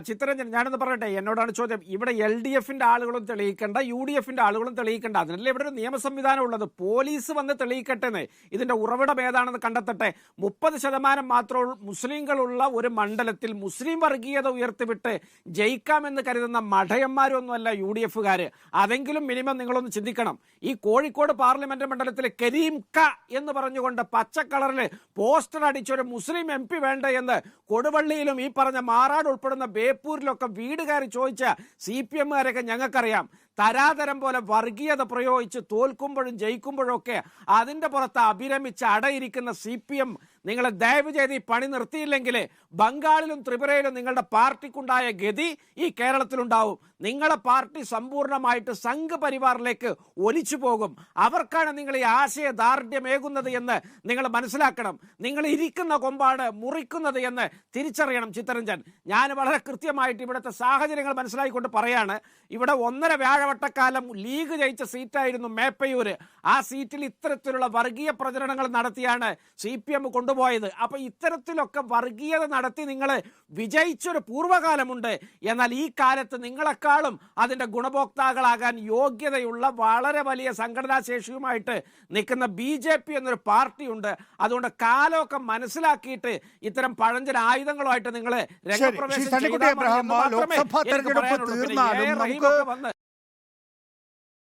ചിത്രരഞ്ജൻ, ഞാനൊന്ന് പറയട്ടെ, എന്നോടാണ് ചോദ്യം. ഇവിടെ LDFന്റെ ആളുകളും തെളിയിക്കേണ്ട, UDFന്റെ ആളുകളും തെളിയിക്കേണ്ട, അതിനല്ലേ ഇവിടെ ഒരു നിയമ സംവിധാനം ഉള്ളത്. പോലീസ് വന്ന് തെളിയിക്കട്ടെ, ഇതിന്റെ ഉറവിടം ഏതാണെന്ന് കണ്ടെത്തട്ടെ. 30% മാത്രം മുസ്ലിങ്ങളുള്ള ഒരു മണ്ഡലത്തിൽ മുസ്ലിം വർഗീയത ഉയർത്തിവിട്ട് ജയിക്കാമെന്ന് കരുതുന്ന മഠയന്മാരൊന്നുമല്ല UDFകാര്. അതെങ്കിലും മിനിമം നിങ്ങളൊന്ന് ചിന്തിക്കണം. ഈ കോഴിക്കോട് പാർലമെന്റ് മണ്ഡലത്തിൽ കരീം ക എന്ന് പറഞ്ഞുകൊണ്ട് പച്ചക്കളറിൽ പോസ്റ്റർ അടിച്ചൊരു മുസ്ലിം MP വേണ്ട എന്ന് കൊടുവള്ളിയിലും ഈ പറഞ്ഞ മാറാട് ഉൾപ്പെടുന്ന ബേപ്പൂരിലൊക്കെ വീട് കയറി ചോദിച്ച CPMകാരൊക്കെ ഞങ്ങൾക്കറിയാം. തരാതരം പോലെ വർഗീയത പ്രയോഗിച്ച് തോൽക്കുമ്പോഴും ജയിക്കുമ്പോഴും ഒക്കെ അതിന്റെ പുറത്ത് അഭിരമിച്ച് അടയിരിക്കുന്ന CPM നിങ്ങളെ ദയവ് ചെയ്ത് ഈ പണി നിർത്തിയില്ലെങ്കിൽ ബംഗാളിലും ത്രിപുരയിലും നിങ്ങളുടെ പാർട്ടിക്കുണ്ടായ ഗതി ഈ കേരളത്തിലുണ്ടാവും. നിങ്ങളെ പാർട്ടി സമ്പൂർണ്ണമായിട്ട് സംഘ് പരിവാറിലേക്ക് ഒലിച്ചു പോകും. അവർക്കാണ് നിങ്ങൾ ഈ ആശയദാർഢ്യമേകുന്നത് എന്ന് നിങ്ങൾ മനസ്സിലാക്കണം. നിങ്ങൾ ഇരിക്കുന്ന കൊമ്പാണ് മുറിക്കുന്നത് എന്ന് തിരിച്ചറിയണം ചിത്തരഞ്ജൻ. ഞാൻ വളരെ കൃത്യമായിട്ട് ഇവിടുത്തെ സാഹചര്യങ്ങൾ മനസ്സിലാക്കിക്കൊണ്ട് പറയാണ്. ഇവിടെ 1.5 വ്യാഴവട്ടക്കാലം ലീഗ് ജയിച്ച സീറ്റായിരുന്നു മേപ്പയൂര്. ആ സീറ്റിൽ ഇത്തരത്തിലുള്ള വർഗീയ പ്രചരണങ്ങൾ നടത്തിയാണ് CPM കൊണ്ടുപോയത്. അപ്പൊ ഇത്തരത്തിലൊക്കെ വർഗീയത നടത്തി നിങ്ങൾ വിജയിച്ചൊരു പൂർവ്വകാലമുണ്ട്. എന്നാൽ ഈ കാലത്ത് നിങ്ങളെക്കാളും അതിന്റെ ഗുണഭോക്താക്കളാകാൻ യോഗ്യതയുള്ള വളരെ വലിയ സംഘടനാ ശേഷിയുമായിട്ട് നിൽക്കുന്ന BJP എന്നൊരു പാർട്ടിയുണ്ട്. അതുകൊണ്ട് കാലമൊക്കെ മനസ്സിലാക്കിയിട്ട് ഇത്തരം പഴഞ്ചൻ ആയുധങ്ങളുമായിട്ട് നിങ്ങൾ രംഗപ്രവേശം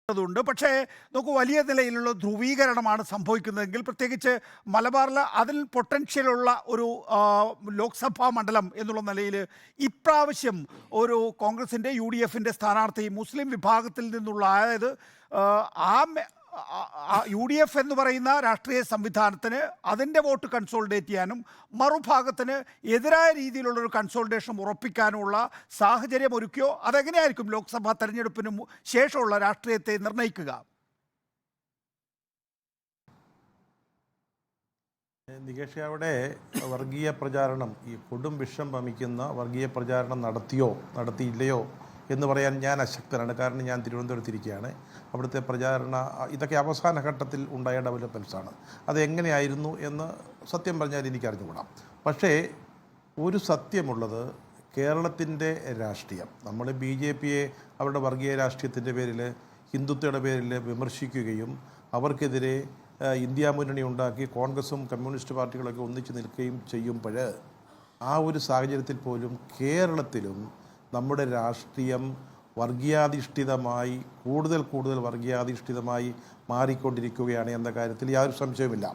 ണ്ട്. പക്ഷേ നോക്കൂ, വലിയ നിലയിലുള്ള ധ്രുവീകരണമാണ് സംഭവിക്കുന്നതെങ്കിൽ പ്രത്യേകിച്ച് മലബാറിൽ അതിൽ പൊട്ടൻഷ്യലുള്ള ഒരു ലോക്സഭാ മണ്ഡലം എന്നുള്ള നിലയിൽ ഇപ്രാവശ്യം ഒരു കോൺഗ്രസിൻ്റെ UDFന്റെ സ്ഥാനാർത്ഥി മുസ്ലിം വിഭാഗത്തിൽ നിന്നുള്ള, അതായത് UDF എന്ന് പറയുന്ന രാഷ്ട്രീയ സംവിധാനത്തിന് അതിൻ്റെ വോട്ട് കൺസോളിഡേറ്റ് ചെയ്യാനും മറുഭാഗത്തിന് എതിരായ രീതിയിലുള്ളൊരു കൺസോളിഡേഷൻ ഉറപ്പിക്കാനുമുള്ള സാഹചര്യം ഒരുക്കിയോ? അതെങ്ങനെയായിരിക്കും ലോക്സഭാ തെരഞ്ഞെടുപ്പിന് ശേഷമുള്ള രാഷ്ട്രീയത്തെ നിർണ്ണയിക്കുക? നികേഷ്, അവിടെ വർഗീയ പ്രചാരണം, ഈ കൊടും വിഷം വമിക്കുന്ന വർഗീയ പ്രചാരണം നടത്തിയില്ലയോ എന്ന് പറയാൻ ഞാൻ അശക്തനാണ്. കാരണം ഞാൻ തിരുവനന്തപുരത്തിരിക്കുകയാണ്. അവിടുത്തെ പ്രചാരണ ഇതൊക്കെ അവസാന ഘട്ടത്തിൽ ഉണ്ടായ ഡെവലപ്മെൻറ്റ്സാണ്. അതെങ്ങനെയായിരുന്നു എന്ന് സത്യം പറഞ്ഞാൽ എനിക്ക് അറിഞ്ഞുകൂടാം. പക്ഷേ ഒരു സത്യമുള്ളത്, കേരളത്തിൻ്റെ രാഷ്ട്രീയം, നമ്മൾ BJPയെ അവരുടെ വർഗീയ രാഷ്ട്രീയത്തിൻ്റെ പേരിൽ, ഹിന്ദുത്വയുടെ പേരിൽ വിമർശിക്കുകയും അവർക്കെതിരെ ഇന്ത്യ മുന്നണി ഉണ്ടാക്കി കോൺഗ്രസും കമ്മ്യൂണിസ്റ്റ് പാർട്ടികളൊക്കെ ഒന്നിച്ച് നിൽക്കുകയും ചെയ്യുമ്പോൾ ആ ഒരു സാഹചര്യത്തിൽ പോലും കേരളത്തിലും നമ്മുടെ രാഷ്ട്രീയം വർഗീയാധിഷ്ഠിതമായി കൂടുതൽ വർഗീയാധിഷ്ഠിതമായി മാറിക്കൊണ്ടിരിക്കുകയാണ് എന്ന കാര്യത്തിൽ യാതൊരു സംശയവുമില്ല.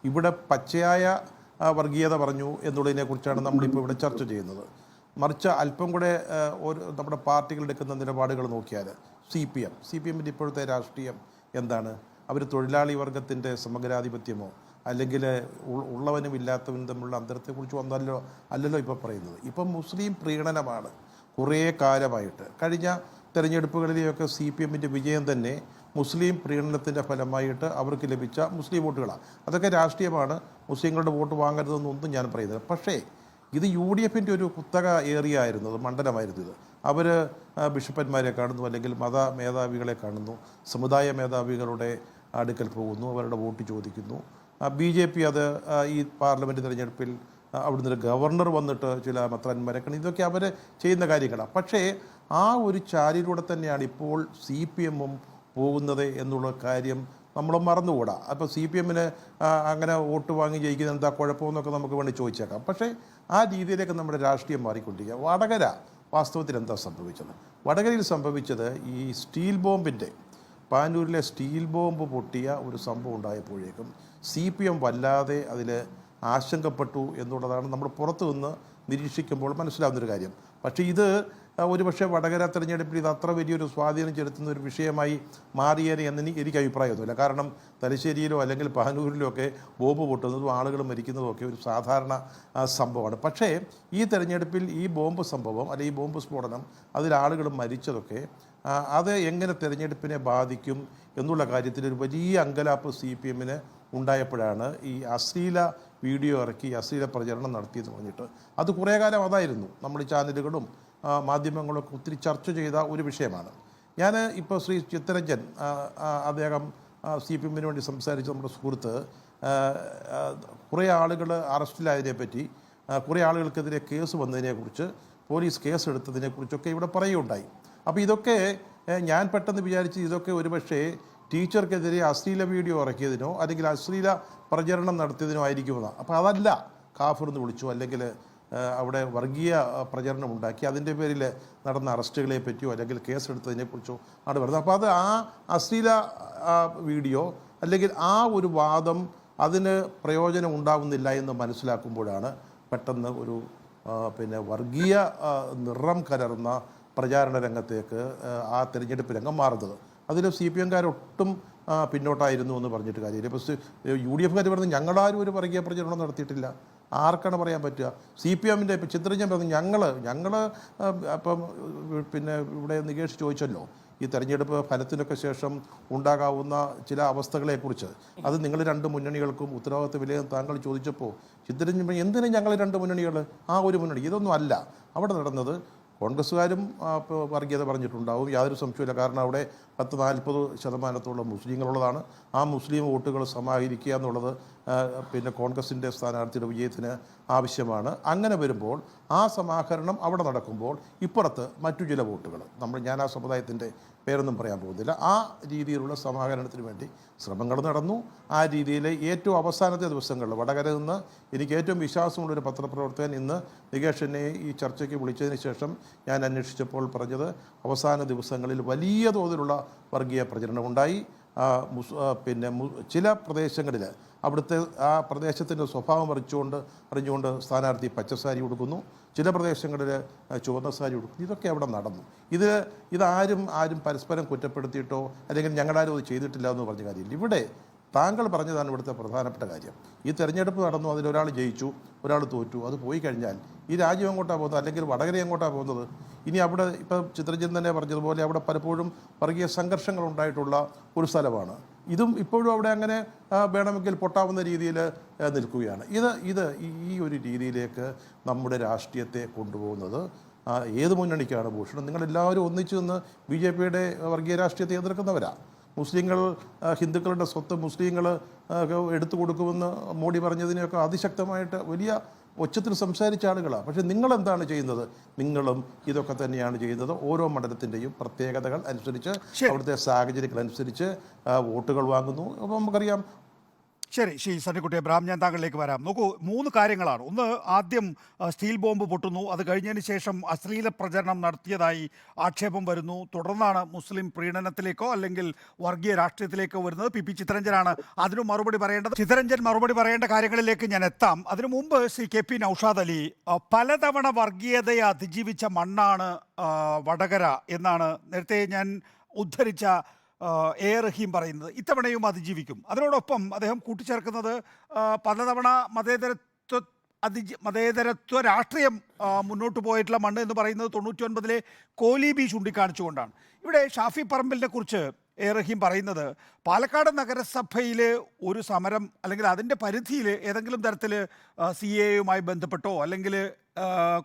ഇവിടെ പച്ചയായ വർഗീയത പറഞ്ഞു എന്നുള്ളതിനെക്കുറിച്ചാണ് നമ്മളിപ്പോൾ ഇവിടെ ചർച്ച ചെയ്യുന്നത്. മറിച്ച് അല്പം കൂടെ നമ്മുടെ പാർട്ടികൾ എടുക്കുന്ന നിലപാടുകൾ നോക്കിയാൽ CPMൻ്റെ ഇപ്പോഴത്തെ രാഷ്ട്രീയം എന്താണ്? അവർ തൊഴിലാളി വർഗത്തിൻ്റെ സമഗ്രാധിപത്യമോ അല്ലെങ്കിൽ ഉള്ളവനും ഇല്ലാത്തവനും തമ്മിലുള്ള അന്തരത്തെക്കുറിച്ച് അല്ലല്ലോ ഇപ്പോൾ പറയുന്നത്. ഇപ്പം മുസ്ലിം പ്രീണനമാണ് കുറേ കാലമായിട്ട്. കഴിഞ്ഞ തെരഞ്ഞെടുപ്പുകളിലെയൊക്കെ CPMൻ്റെ വിജയം തന്നെ മുസ്ലിം പ്രീണനത്തിൻ്റെ ഫലമായിട്ട് അവർക്ക് ലഭിച്ച മുസ്ലിം വോട്ടുകളാണ്. അതൊക്കെ രാഷ്ട്രീയമാണ്. മുസ്ലിങ്ങളുടെ വോട്ട് വാങ്ങരുതെന്നൊന്നും ഞാൻ പറയുന്നത്. പക്ഷേ ഇത് UDFൻ്റെ ഒരു കുത്തക ഏറിയ ആയിരുന്നു, മണ്ഡലമായിരുന്നു ഇത്. അവർ ബിഷപ്പന്മാരെ കാണുന്നു, അല്ലെങ്കിൽ മത മേധാവികളെ കാണുന്നു, സമുദായ മേധാവികളുടെ അടുക്കൽ പോകുന്നു, അവരുടെ വോട്ട് ചോദിക്കുന്നു. BJP അത് ഈ പാർലമെൻറ്റ് തിരഞ്ഞെടുപ്പിൽ അവിടുന്ന് ഒരു ഗവർണർ വന്നിട്ട് ചില മെത്രാന്മാരെ കാണും. ഇതൊക്കെ അവർ ചെയ്യുന്ന കാര്യങ്ങളാണ്. പക്ഷേ ആ ഒരു ചാലിലൂടെ തന്നെയാണ് ഇപ്പോൾ CPMഉം പോകുന്നത് എന്നുള്ള കാര്യം നമ്മൾ മറന്നുകൂടാ. അപ്പോൾ CPMന് അങ്ങനെ വോട്ട് വാങ്ങി ജയിക്കുന്ന എന്താ കുഴപ്പമെന്നൊക്കെ നമുക്ക് വേണ്ടി ചോദിച്ചേക്കാം. പക്ഷേ ആ രീതിയിലേക്ക് നമ്മുടെ രാഷ്ട്രീയം മാറിക്കൊണ്ടിരിക്കുക. വടകര വാസ്തവത്തിൽ എന്താ സംഭവിച്ചത്? വടകരയിൽ സംഭവിച്ചത് ഈ സ്റ്റീൽ ബോംബിൻ്റെ, പാനൂരിലെ സ്റ്റീൽ ബോംബ് പൊട്ടിയ ഒരു സംഭവം ഉണ്ടായപ്പോഴേക്കും CPM വല്ലാതെ അതിൽ ആശങ്കപ്പെട്ടു എന്നുള്ളതാണ് നമ്മൾ പുറത്തു നിന്ന് നിരീക്ഷിക്കുമ്പോൾ മനസ്സിലാവുന്നൊരു കാര്യം. പക്ഷേ ഇത് ഒരുപക്ഷെ വടകര തെരഞ്ഞെടുപ്പിൽ ഇത് അത്ര വലിയൊരു സ്വാധീനം ചെലുത്തുന്ന ഒരു വിഷയമായി മാറിയേനെ എന്ന് എനിക്ക് അഭിപ്രായമൊന്നുമില്ല. കാരണം തലശ്ശേരിയിലോ അല്ലെങ്കിൽ പാനൂരിലോ ഒക്കെ ബോംബ് പൊട്ടുന്നതും ആളുകൾ മരിക്കുന്നതും ഒക്കെ ഒരു സാധാരണ സംഭവമാണ്. പക്ഷേ ഈ തെരഞ്ഞെടുപ്പിൽ ഈ ബോംബ് സംഭവം അല്ലെങ്കിൽ ഈ ബോംബ് സ്ഫോടനം, അതിൽ ആളുകൾ മരിച്ചതൊക്കെ അത് എങ്ങനെ തെരഞ്ഞെടുപ്പിനെ ബാധിക്കും എന്നുള്ള കാര്യത്തിൽ ഒരു വലിയ അങ്കലാപ്പ് CPMന് ഉണ്ടായപ്പോഴാണ് ഈ അശ്ലീല വീഡിയോ ഇറക്കി അശ്ലീല പ്രചരണം നടത്തിയെന്ന് പറഞ്ഞിട്ട് അത് കുറേ കാലം അതായിരുന്നു നമ്മൾ ചാനലുകളും മാധ്യമങ്ങളൊക്കെ ഒത്തിരി ചർച്ച ചെയ്ത ഒരു വിഷയമാണ്. ഞാൻ ഇപ്പോൾ ശ്രീ ചിത്തരഞ്ജൻ, അദ്ദേഹം CPMന് വേണ്ടി സംസാരിച്ച നമ്മുടെ സുഹൃത്ത്, കുറേ ആളുകൾ അറസ്റ്റിലായതിനെപ്പറ്റി, കുറേ ആളുകൾക്കെതിരെ കേസ് വന്നതിനെക്കുറിച്ച്, പോലീസ് കേസ് എടുത്തതിനെക്കുറിച്ചൊക്കെ ഇവിടെ പറയുകയുണ്ടായി. അപ്പോൾ ഇതൊക്കെ ഞാൻ പെട്ടെന്ന് വിചാരിച്ച് ഇതൊക്കെ ഒരുപക്ഷേ ടീച്ചർക്കെതിരെ അശ്ലീല വീഡിയോ ഇറക്കിയതിനോ അല്ലെങ്കിൽ അശ്ലീല പ്രചരണം നടത്തിയതിനോ ആയിരിക്കുമെന്നാണ്. അപ്പോൾ അതല്ല, കാഫിർ എന്ന് വിളിച്ചു, അല്ലെങ്കിൽ അവിടെ വർഗീയ പ്രചരണം ഉണ്ടാക്കി, അതിൻ്റെ പേരിൽ നടന്ന അറസ്റ്റുകളെ പറ്റിയോ അല്ലെങ്കിൽ കേസെടുത്തതിനെക്കുറിച്ചോ ആണ് പറയുന്നത്. അപ്പോൾ അത് ആ അശ്ലീല വീഡിയോ അല്ലെങ്കിൽ ആ ഒരു വാദം അതിന് പ്രയോജനം ഉണ്ടാവുന്നില്ല എന്ന് മനസ്സിലാക്കുമ്പോഴാണ് പെട്ടെന്ന് ഒരു വർഗീയ നിറം കലർന്ന പ്രചാരണ രംഗത്തേക്ക് ആ തിരഞ്ഞെടുപ്പ് രംഗം മാറുന്നത്. അതിൽ CPMകാരൊട്ടും പിന്നോട്ടായിരുന്നു എന്ന് പറഞ്ഞിട്ട് കാര്യമില്ല. ഇപ്പോൾ UDFകാർ പറഞ്ഞ് ഞങ്ങളാരും ഒരു വർഗീയ പ്രചരണം നടത്തിയിട്ടില്ല. ആർക്കാണ് പറയാൻ പറ്റുക? CPMൻ്റെ ഇപ്പോൾ ചിത്രരഞ്ജൻ പറഞ്ഞു ഞങ്ങൾ അപ്പം ഇവിടെ നികേഷ് ചോദിച്ചല്ലോ ഈ തെരഞ്ഞെടുപ്പ് ഫലത്തിനൊക്കെ ശേഷം ഉണ്ടാകാവുന്ന ചില അവസ്ഥകളെക്കുറിച്ച്. അത് നിങ്ങൾ രണ്ട് മുന്നണികൾക്കും ഉത്തരവാദിത്തമില്ലെന്ന് താങ്കൾ ചോദിച്ചപ്പോൾ ചിത്രരഞ്ജൻ എന്തിനും ഞങ്ങൾ രണ്ട് മുന്നണികൾ, ആ ഒരു മുന്നണി, ഇതൊന്നും അല്ല അവിടെ നടന്നത്. കോൺഗ്രസ്സുകാരും വർഗീയത പറഞ്ഞിട്ടുണ്ടാവും, യാതൊരു സംശയമില്ല. കാരണം അവിടെ 40-40% മുസ്ലിങ്ങളുള്ളതാണ്. ആ മുസ്ലിം വോട്ടുകൾ സമാഹരിക്കുക എന്നുള്ളത് കോൺഗ്രസിൻ്റെ സ്ഥാനാർത്ഥിയുടെ വിജയത്തിന് ആവശ്യമാണ്. അങ്ങനെ വരുമ്പോൾ ആ സമാഹരണം അവിടെ നടക്കുമ്പോൾ ഇപ്പുറത്ത് മറ്റു ചില വോട്ടുകൾ, ഞാൻ ആ സമുദായത്തിൻ്റെ പേരൊന്നും പറയാൻ പോകുന്നില്ല, ആ രീതിയിലുള്ള സമാഹരണത്തിന് വേണ്ടി ശ്രമങ്ങൾ നടന്നു. ആ രീതിയിൽ ഏറ്റവും അവസാനത്തെ ദിവസങ്ങളിൽ വടകര നിന്ന് എനിക്ക് ഏറ്റവും വിശ്വാസമുള്ളൊരു പത്രപ്രവർത്തകൻ ഇന്ന് നികേഷിനെ ഈ ചർച്ചയ്ക്ക് വിളിച്ചതിന് ശേഷം ഞാൻ അന്വേഷിച്ചപ്പോൾ പറഞ്ഞത് അറിഞ്ഞ ദിവസങ്ങളിൽ വലിയ തോതിലുള്ള വർഗീയ പ്രചരണമുണ്ടായി. ചില പ്രദേശങ്ങളിൽ അവിടുത്തെ ആ പ്രദേശത്തിൻ്റെ സ്വഭാവം അറിഞ്ഞുകൊണ്ട് സ്ഥാനാർത്ഥി പച്ചസാരി ഉടുക്കുന്നു, ചില പ്രദേശങ്ങളിൽ ചുവന്ന സാരി ഉടുക്കുന്നു. ഇതൊക്കെ അവിടെ നടന്നു. ഇതാരും പരസ്പരം കുറ്റപ്പെടുത്തിയിട്ടോ അല്ലെങ്കിൽ ഞങ്ങളാരും അത് ചെയ്തിട്ടില്ല എന്ന് പറഞ്ഞ കാര്യമില്ല. ഇവിടെ താങ്കൾ പറഞ്ഞതാണ് ഇവിടുത്തെ പ്രധാനപ്പെട്ട കാര്യം. ഈ തെരഞ്ഞെടുപ്പ് നടന്നു, അതിലൊരാൾ ജയിച്ചു, ഒരാൾ തോറ്റു, അത് പോയി കഴിഞ്ഞാൽ ഈ രാജ്യം എങ്ങോട്ടാണ് പോകുന്നത്, അല്ലെങ്കിൽ വടകര എങ്ങോട്ടാണ് പോകുന്നത്? ഇനി അവിടെ ഇപ്പം ചിത്രരഞ്ജൻ തന്നെ പറഞ്ഞതുപോലെ അവിടെ പലപ്പോഴും വർഗീയ സംഘർഷങ്ങൾ ഉണ്ടായിട്ടുള്ള ഒരു സ്ഥലമാണ്. ഇതും ഇപ്പോഴും അവിടെ അങ്ങനെ വേണമെങ്കിൽ പൊട്ടാവുന്ന രീതിയിൽ നിൽക്കുകയാണ്. ഈ ഒരു രീതിയിലേക്ക് നമ്മുടെ രാഷ്ട്രീയത്തെ കൊണ്ടുപോകുന്നത് ഏത് മുന്നണിക്കാണ് ഭൂഷണം? നിങ്ങളെല്ലാവരും ഒന്നിച്ചു നിന്ന് BJPയുടെ വർഗീയ രാഷ്ട്രീയത്തെ എതിർക്കുന്നവരാണ്. മുസ്ലിങ്ങൾ ഹിന്ദുക്കളുടെ സ്വത്ത് മുസ്ലിങ്ങൾ എടുത്തു കൊടുക്കുമെന്ന് മോഡി പറഞ്ഞതിനെയൊക്കെ അതിശക്തമായിട്ട് വലിയ ഒച്ചത്തിൽ സംസാരിച്ച ആളുകളാണ്. പക്ഷേ നിങ്ങളെന്താണ് ചെയ്യുന്നത്? നിങ്ങളും ഇതൊക്കെ തന്നെയാണ് ചെയ്യുന്നത്. ഓരോ മണ്ഡലത്തിൻ്റെയും പ്രത്യേകതകൾ അനുസരിച്ച്, അവിടുത്തെ സാഹചര്യങ്ങൾ അനുസരിച്ച് വോട്ടുകൾ വാങ്ങുന്നു. അപ്പോൾ നമുക്കറിയാം. ശരി, ശ്രീ സണ്ണിക്കുട്ടി എബ്രഹാം, ഞാൻ താങ്കളിലേക്ക് വരാം. നോക്കൂ, 3 കാര്യങ്ങളാണ്. ഒന്ന്, ആദ്യം സ്റ്റീൽ ബോംബ് പൊട്ടുന്നു. അത് കഴിഞ്ഞതിന് ശേഷം അശ്ലീല പ്രചരണം നടത്തിയതായി ആക്ഷേപം വരുന്നു. തുടർന്നാണ് മുസ്ലിം പ്രീണനത്തിലേക്കോ അല്ലെങ്കിൽ വർഗീയ രാഷ്ട്രീയത്തിലേക്കോ വരുന്നത്. പി ചിത്തരഞ്ജനാണ് അതിന് മറുപടി പറയേണ്ടത്. ചിത്തരഞ്ജൻ മറുപടി പറയേണ്ട കാര്യങ്ങളിലേക്ക് ഞാൻ എത്താം. അതിനു മുമ്പ് ശ്രീ KP നൗഷാദ് അലി, പലതവണ വർഗീയതയെ അതിജീവിച്ച മണ്ണാണ് വടകര എന്നാണ് നേരത്തെ ഞാൻ ഉദ്ധരിച്ച റഹീം പറയുന്നത്. ഇത്തവണയും അതിജീവിക്കും. അതിനോടൊപ്പം അദ്ദേഹം കൂട്ടിച്ചേർക്കുന്നത് പലതവണ മതേതരത്വ രാഷ്ട്രീയം മുന്നോട്ട് പോയിട്ടുള്ള മണ്ണ് എന്ന് പറയുന്നത് 99-ലെ കോലീബി ചൂണ്ടിക്കാണിച്ചുകൊണ്ടാണ്. ഇവിടെ ഷാഫി പറമ്പിലിനെ കുറിച്ച് റഹീം പറയുന്നത്, പാലക്കാട് നഗരസഭയിൽ ഒരു സമരം അല്ലെങ്കിൽ അതിൻ്റെ പരിധിയിൽ ഏതെങ്കിലും തരത്തിൽ CAA ബന്ധപ്പെട്ടോ അല്ലെങ്കിൽ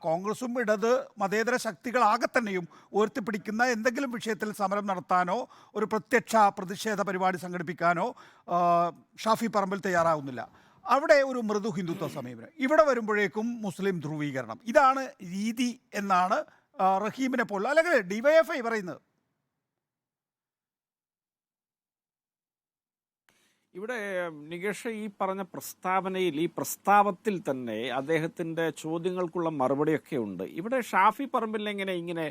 കോൺഗ്രസും ഇടത് മതേതര ശക്തികളാകെ തന്നെയും ഉയർത്തിപ്പിടിക്കുന്ന എന്തെങ്കിലും വിഷയത്തിൽ സമരം നടത്താനോ ഒരു പ്രത്യക്ഷ പ്രതിഷേധ പരിപാടി സംഘടിപ്പിക്കാനോ ഷാഫി പറമ്പിൽ തയ്യാറാവുന്നില്ല. അവിടെ ഒരു മൃദു ഹിന്ദുത്വ സമീപനം. ഇവിടെ വരുമ്പോഴേക്കും മുസ്ലിം ധ്രുവീകരണം. ഇതാണ് രീതി എന്നാണ് റഹീമിനെ പോലുള്ള അല്ലെങ്കിൽ DYFI പറയുന്നത്. ഇവിടെ നികേഷ് ഈ പറഞ്ഞ പ്രസ്താവനയിൽ, ഈ പ്രസ്താവത്തിൽ തന്നെ അദ്ദേഹത്തിൻ്റെ ചോദ്യങ്ങൾക്കുള്ള മറുപടിയൊക്കെ ഉണ്ട്. ഇവിടെ ഷാഫി പറമ്പിലിനെ ഇങ്ങനെ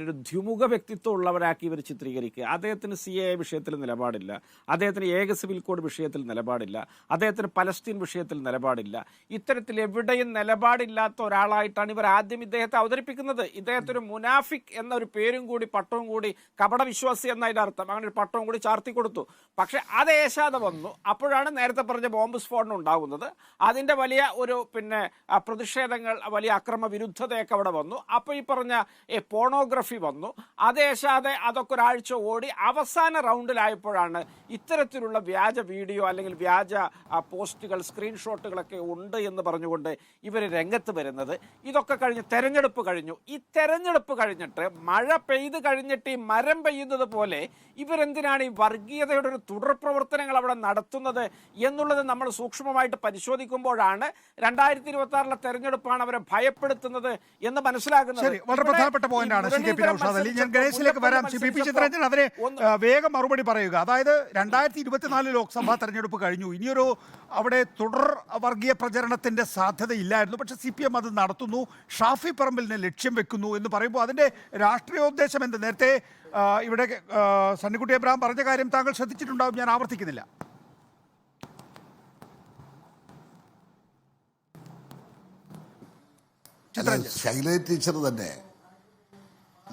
ഒരു ദ്വിമുഖ വ്യക്തിത്വം ഉള്ളവരാക്കി ഇവർ ചിത്രീകരിക്കുക. അദ്ദേഹത്തിന് CAA വിഷയത്തിൽ നിലപാടില്ല, അദ്ദേഹത്തിന് ഏക സിവിൽ കോഡ് വിഷയത്തിൽ നിലപാടില്ല, അദ്ദേഹത്തിന് പലസ്തീൻ വിഷയത്തിൽ നിലപാടില്ല. ഇത്തരത്തിൽ എവിടെയും നിലപാടില്ലാത്ത ഒരാളായിട്ടാണ് ഇവർ ആദ്യം ഇദ്ദേഹത്തെ അവതരിപ്പിക്കുന്നത്. ഇദ്ദേഹത്തിന് മുനാഫിക് എന്നൊരു പേരും കൂടി പട്ടവും കൂടി, കപടവിശ്വാസി എന്നതിൻ്റെ അർത്ഥം, അങ്ങനെ ഒരു പട്ടവും കൂടി ചാർത്തി കൊടുത്തു. പക്ഷെ അത് ഏശാതെ വന്നു. അപ്പോഴാണ് നേരത്തെ പറഞ്ഞ ബോംബ് സ്ഫോടനം ഉണ്ടാകുന്നത്. അതിൻ്റെ വലിയ ഒരു പ്രതിഷേധങ്ങൾ, വലിയ അക്രമ വിരുദ്ധതയൊക്കെ അവിടെ വന്നു. അപ്പോൾ ഈ പറഞ്ഞ പോണോഗ്രഫി വന്നു. അതേശാതെ അതൊക്കെ ഒരാഴ്ച ഓടി അവസാന റൗണ്ടിലായപ്പോഴാണ് ഇത്തരത്തിലുള്ള വ്യാജ വീഡിയോ അല്ലെങ്കിൽ വ്യാജ പോസ്റ്റുകൾ, സ്ക്രീൻഷോട്ടുകളൊക്കെ ഉണ്ട് എന്ന് പറഞ്ഞുകൊണ്ട് ഇവർ രംഗത്ത് വരുന്നത്. ഇതൊക്കെ കഴിഞ്ഞ് തെരഞ്ഞെടുപ്പ് കഴിഞ്ഞു. ഈ തെരഞ്ഞെടുപ്പ് കഴിഞ്ഞിട്ട് മഴ പെയ്ത് കഴിഞ്ഞിട്ട് ഈ മരം പെയ്യുന്നത് പോലെ ഇവരെന്തിനാണ് ഈ വർഗീയതയുടെ ഒരു തുടർ പ്രവർത്തനങ്ങൾ അവിടെ നടത്തുന്നത് എന്നുള്ളത് നമ്മൾ സൂക്ഷ്മമായിട്ട് പരിശോധിക്കുമ്പോഴാണ് 2026 തെരഞ്ഞെടുപ്പാണ് അവരെ ഭയപ്പെടുത്തുന്നത് എന്ന് മനസ്സിലാക്കുന്നത്. വളരെ പ്രധാനപ്പെട്ട പോയിന്റാണ് KP നൗഷാദ് അലി. ഞാൻ ഗണേശിലേക്ക് വരാം. പി ചിത്രരഞ്ജൻ അതിന് വേഗം മറുപടി പറയുക. അതായത് 2024 ലോക്സഭാ തെരഞ്ഞെടുപ്പ് കഴിഞ്ഞു. ഇനിയൊരു അവിടെ തുടർ വർഗീയ പ്രചരണത്തിന്റെ സാധ്യതയില്ലായിരുന്നു. പക്ഷെ CPM അത് നടത്തുന്നു, ഷാഫി പറമ്പിലിനെ ലക്ഷ്യം വെക്കുന്നു എന്ന് പറയുമ്പോൾ അതിന്റെ രാഷ്ട്രീയോദ്ദേശം എന്ത്? നേരത്തെ ഇവിടെ സണ്ണിക്കുട്ടി എബ്രഹാം പറഞ്ഞ കാര്യം താങ്കൾ ശ്രദ്ധിച്ചിട്ടുണ്ടാവും, ഞാൻ ആവർത്തിക്കുന്നില്ല. ശൈലജ ടീച്ചർ തന്നെ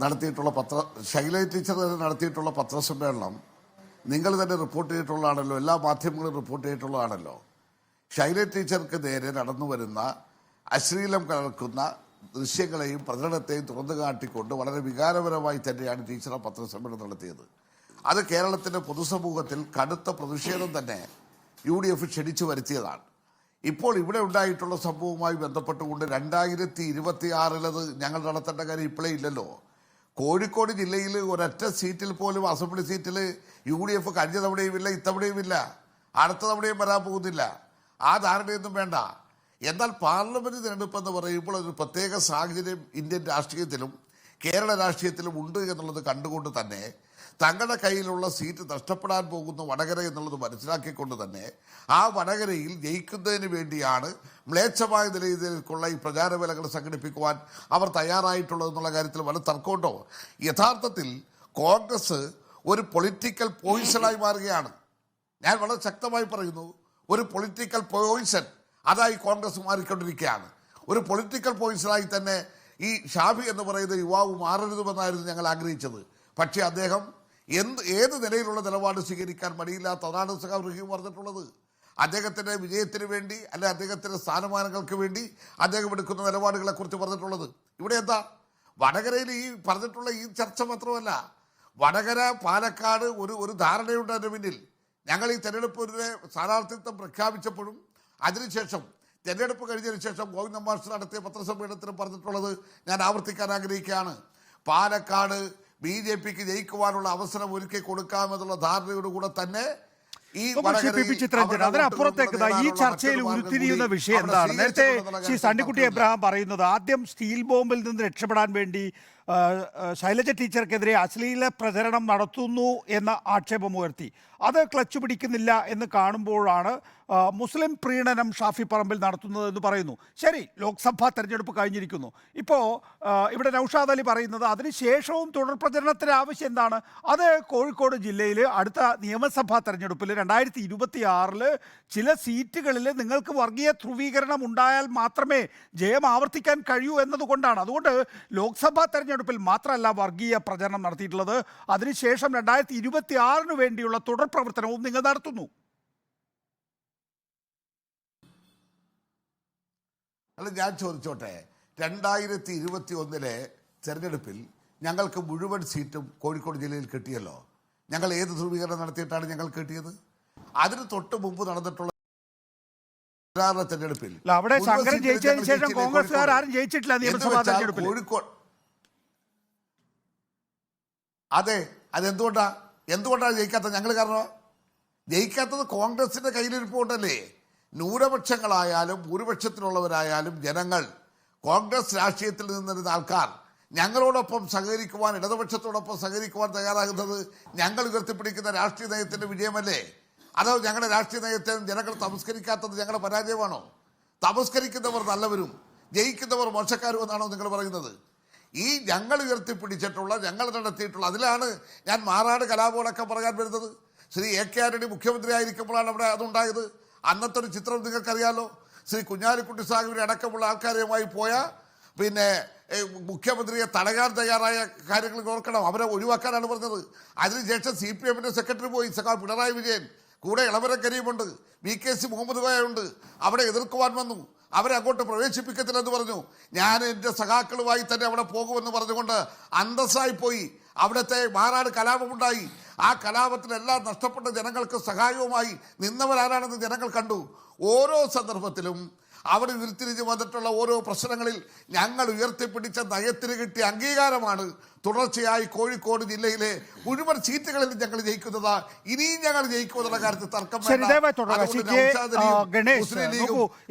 നടത്തിയിട്ടുള്ള പത്രസമ്മേളനം നിങ്ങൾ തന്നെ റിപ്പോർട്ട് ചെയ്തിട്ടുള്ളതാണല്ലോ, എല്ലാ മാധ്യമങ്ങളും റിപ്പോർട്ട് ചെയ്തിട്ടുള്ളതാണല്ലോ. ശൈലജ ടീച്ചർക്ക് നേരെ നടന്നു വരുന്ന അശ്ലീലം കലർക്കുന്ന ദൃശ്യങ്ങളെയും പ്രചരണത്തെയും തുറന്നു കാട്ടിക്കൊണ്ട് വളരെ വികാരപരമായി തന്നെയാണ് ടീച്ചർ ആ പത്രസമ്മേളനം നടത്തിയത്. അത് കേരളത്തിൻ്റെ പൊതുസമൂഹത്തിൽ കടുത്ത പ്രതിഷേധം തന്നെ UDF ക്ഷണിച്ചു വരുത്തിയതാണ്. ഇപ്പോൾ ഇവിടെ ഉണ്ടായിട്ടുള്ള സംഭവവുമായി ബന്ധപ്പെട്ടുകൊണ്ട് 2026 ഞങ്ങൾ നടത്തേണ്ട കാര്യം ഇപ്പോഴേ ഇല്ലല്ലോ. കോഴിക്കോട് ജില്ലയിൽ ഒരൊറ്റ സീറ്റിൽ പോലും, അസംബ്ലി സീറ്റിൽ UDF കഴിഞ്ഞ തവണയുമില്ല, ഇത്തവണയുമില്ല, അടുത്ത തവണയും വരാൻ പോകുന്നില്ല. ആ ധാരണയൊന്നും വേണ്ട. എന്നാൽ പാർലമെന്റ് തിരഞ്ഞെടുപ്പ് എന്ന് പറയുമ്പോൾ ഒരു പ്രത്യേക സാഹചര്യം ഇന്ത്യൻ രാഷ്ട്രീയത്തിലും കേരള രാഷ്ട്രീയത്തിലും ഉണ്ട് എന്നുള്ളത് കണ്ടുകൊണ്ട് തന്നെ തങ്ങളുടെ കയ്യിലുള്ള സീറ്റ് നഷ്ടപ്പെടാൻ പോകുന്ന വടകര എന്നുള്ളത് മനസ്സിലാക്കിക്കൊണ്ട് തന്നെ ആ വടകരയിൽ ജയിക്കുന്നതിന് വേണ്ടിയാണ് മ്ലേച്ഛമായ നിലയിലേക്കുള്ള ഈ പ്രചാരവേലകൾ സംഘടിപ്പിക്കുവാൻ അവർ തയ്യാറായിട്ടുള്ളതെന്നുള്ള കാര്യത്തിൽ വളരെ തർക്കമുണ്ടോ? യഥാർത്ഥത്തിൽ കോൺഗ്രസ് ഒരു പൊളിറ്റിക്കൽ പോയിസണായി മാറുകയാണ്. ഞാൻ വളരെ ശക്തമായി പറയുന്നു, ഒരു പൊളിറ്റിക്കൽ പോയിസൺ അതായി കോൺഗ്രസ് മാറിക്കൊണ്ടിരിക്കുകയാണ്. ഒരു പൊളിറ്റിക്കൽ പോയിസണായി തന്നെ ഈ ഷാഫി എന്ന് പറയുന്ന യുവാവ് മാറരുതുമെന്നായിരുന്നു ഞങ്ങൾ ആഗ്രഹിച്ചത്. പക്ഷേ അദ്ദേഹം ഏത് നിലയിലുള്ള നിലപാട് സ്വീകരിക്കാൻ മടിയില്ലാത്തതാണ് റഹീം പറഞ്ഞിട്ടുള്ളത്. അദ്ദേഹത്തിൻ്റെ വിജയത്തിന് വേണ്ടി അല്ലെ അദ്ദേഹത്തിൻ്റെ സ്ഥാനമാനങ്ങൾക്ക് വേണ്ടി അദ്ദേഹം എടുക്കുന്ന നിലപാടുകളെ കുറിച്ച് പറഞ്ഞിട്ടുള്ളത്. ഇവിടെ എന്താ വടകരയിൽ ഈ പറഞ്ഞിട്ടുള്ള ഈ ചർച്ച മാത്രമല്ല, വടകര പാലക്കാട് ഒരു ധാരണയുണ്ട് അതിൻ്റെ പിന്നിൽ. ഞങ്ങൾ ഈ തെരഞ്ഞെടുപ്പിന്റെ സ്ഥാനാർത്ഥിത്വം പ്രഖ്യാപിച്ചപ്പോഴും അതിനുശേഷം തെരഞ്ഞെടുപ്പ് കഴിഞ്ഞതിന് ശേഷം ഗോവിന്ദ മാസ്റ്റർ നടത്തിയ പത്രസമ്മേളനത്തിൽ പറഞ്ഞിട്ടുള്ളത് ഞാൻ ആവർത്തിക്കാൻ ആഗ്രഹിക്കുകയാണ്. പാലക്കാട് BJPക്ക് ജയിക്കുവാനുള്ള അവസരം ഒരുക്കി കൊടുക്കാമെന്നുള്ള ധാരണയോടുകൂടെ തന്നെ ഈ അതിനപ്പുറത്തേക്ക് ഈ ചർച്ചയിൽ ഉരുത്തിരിയുന്ന വിഷയം എന്താണ്? നേരത്തെ ശ്രീ സണ്ണിക്കുട്ടി എബ്രഹാം പറയുന്നത് ആദ്യം സ്റ്റീൽ ബോംബിൽ നിന്ന് രക്ഷപ്പെടാൻ വേണ്ടി ശൈലജ ടീച്ചർക്കെതിരെ അശ്ലീല പ്രചരണം നടത്തുന്നു എന്ന ആക്ഷേപമുയർത്തി. അത് ക്ലച്ച് പിടിക്കുന്നില്ല എന്ന് കാണുമ്പോഴാണ് മുസ്ലിം പ്രീണനം ഷാഫി പറമ്പിൽ നടത്തുന്നത് എന്ന് പറയുന്നു. ശരി, ലോക്സഭാ തെരഞ്ഞെടുപ്പ് കഴിഞ്ഞിരിക്കുന്നു. ഇപ്പോൾ ഇവിടെ നൗഷാദ് അലി പറയുന്നത് അതിനുശേഷവും തുടർ പ്രചരണത്തിന് ആവശ്യം എന്താണ്? അത് കോഴിക്കോട് ജില്ലയിൽ അടുത്ത നിയമസഭാ തെരഞ്ഞെടുപ്പിൽ 2026 ചില സീറ്റുകളിൽ നിങ്ങൾക്ക് വർഗീയ ധ്രുവീകരണം ഉണ്ടായാൽ മാത്രമേ ജയം ആവർത്തിക്കാൻ കഴിയൂ എന്നതുകൊണ്ടാണ്. അതുകൊണ്ട് ലോക്സഭാ തെരഞ്ഞെടുപ്പിൽ മാത്രമല്ല വർഗീയ പ്രചരണം നടത്തിയിട്ടുള്ളത്, അതിനുശേഷം 2026 വേണ്ടിയുള്ള തുടർ പ്രവർത്തനവും നിങ്ങൾ നടത്തുന്നു. അല്ല, ഞാൻ ചോദിച്ചോട്ടെ, 2021 തെരഞ്ഞെടുപ്പിൽ ഞങ്ങൾക്ക് മുഴുവൻ സീറ്റും കോഴിക്കോട് ജില്ലയിൽ കിട്ടിയല്ലോ. ഞങ്ങൾ ഏത് ധ്രുവീകരണം നടത്തിയിട്ടാണ് ഞങ്ങൾ കിട്ടിയത്? അതിന് തൊട്ട് മുമ്പ് നടന്നിട്ടുള്ള തെരഞ്ഞെടുപ്പിൽ അവിടെ ശങ്കരൻ ജയിച്ചതിന് ശേഷം കോൺഗ്രസ്സുകാർ ആരും ജയിച്ചിട്ടില്ല നിയമസഭാ തെരഞ്ഞെടുപ്പിൽ. കോഴിക്കോട് അതെ, എന്തുകൊണ്ടാണ് ജയിക്കാത്തത്? ഞങ്ങൾ കാരണം ജയിക്കാത്തത് കോൺഗ്രസിന്റെ കയ്യിലിരിപ്പുണ്ടല്ലേ. ന്യൂനപക്ഷങ്ങളായാലും ഭൂരിപക്ഷത്തിലുള്ളവരായാലും ജനങ്ങൾ കോൺഗ്രസ് രാഷ്ട്രീയത്തിൽ നിന്നിരുന്ന ആൾക്കാർ ഞങ്ങളോടൊപ്പം സഹകരിക്കുവാൻ, ഇടതുപക്ഷത്തോടൊപ്പം സഹകരിക്കുവാൻ തയ്യാറാകുന്നത് ഞങ്ങൾ ഉയർത്തിപ്പിടിക്കുന്ന രാഷ്ട്രീയ നയത്തിന്റെ വിജയമല്ലേ? അതോ ഞങ്ങളുടെ രാഷ്ട്രീയ നയത്തെ ജനങ്ങൾ തമസ്കരിക്കാത്തത് ഞങ്ങളുടെ പരാജയമാണോ? തമസ്കരിക്കുന്നവർ നല്ലവരും ജയിക്കുന്നവർ മോശക്കാരും എന്നാണോ നിങ്ങൾ പറയുന്നത്? ഈ ഞങ്ങൾ ഉയർത്തിപ്പിടിച്ചിട്ടുള്ള, ഞങ്ങൾ നടത്തിയിട്ടുള്ള, അതിലാണ് ഞാൻ മാറാട് കലാപമടക്കം പറയാൻ വരുന്നത്. ശ്രീ AK ആന്റണി മുഖ്യമന്ത്രി ആയിരിക്കുമ്പോഴാണ് അവിടെ അതുണ്ടായത്. അന്നത്തെ ഒരു ചിത്രം നിങ്ങൾക്കറിയാലോ. ശ്രീ കുഞ്ഞാലിക്കുട്ടി സാഹിബിനെ അടക്കമുള്ള ആൾക്കാരുമായി പോയ മുഖ്യമന്ത്രിയെ തടയാൻ തയ്യാറായ കാര്യങ്ങൾ ഓർക്കണം. അവരെ ഒഴിവാക്കാനാണ് പറഞ്ഞത്. അതിനുശേഷം CPMന്റെ സെക്രട്ടറി പോയി, സഖാവ് പിണറായി വിജയൻ, കൂടെ ഇളവരം കരീമുണ്ട്, VKC മുഹമ്മദ് കോയ ഉണ്ട്. അവിടെ എതിർക്കുവാൻ വന്നു. അവരെ അങ്ങോട്ട് പ്രവേശിപ്പിക്കത്തില്ലെന്ന് പറഞ്ഞു. ഞാൻ എൻ്റെ സഖാക്കളുമായി തന്നെ അവിടെ പോകുമെന്ന് പറഞ്ഞുകൊണ്ട് അന്തസ്സായി പോയി. അവിടുത്തെ മാറാട് കലാപമുണ്ടായി. ആ കലാപത്തിലെല്ലാം നഷ്ടപ്പെട്ട ജനങ്ങൾക്ക് സഹായവുമായി നിന്നവരാരാണെന്ന് ജനങ്ങൾ കണ്ടു. ഓരോ സന്ദർഭത്തിലും അവിടെ ഉരുത്തിരിഞ്ഞ് വന്നിട്ടുള്ള ഓരോ പ്രശ്നങ്ങളിൽ ഞങ്ങൾ ഉയർത്തിപ്പിടിച്ച നയത്തിന് കിട്ടിയ അംഗീകാരമാണ് തുടർച്ചയായി കോഴിക്കോട് ജില്ലയിലെ മുഴുവൻ സീറ്റുകളിൽ ഞങ്ങൾ ജയിക്കുന്നത്. ഇനിയും ഞങ്ങൾ ജയിക്കുമെന്നുള്ള കാര്യത്തിൽ തർക്കം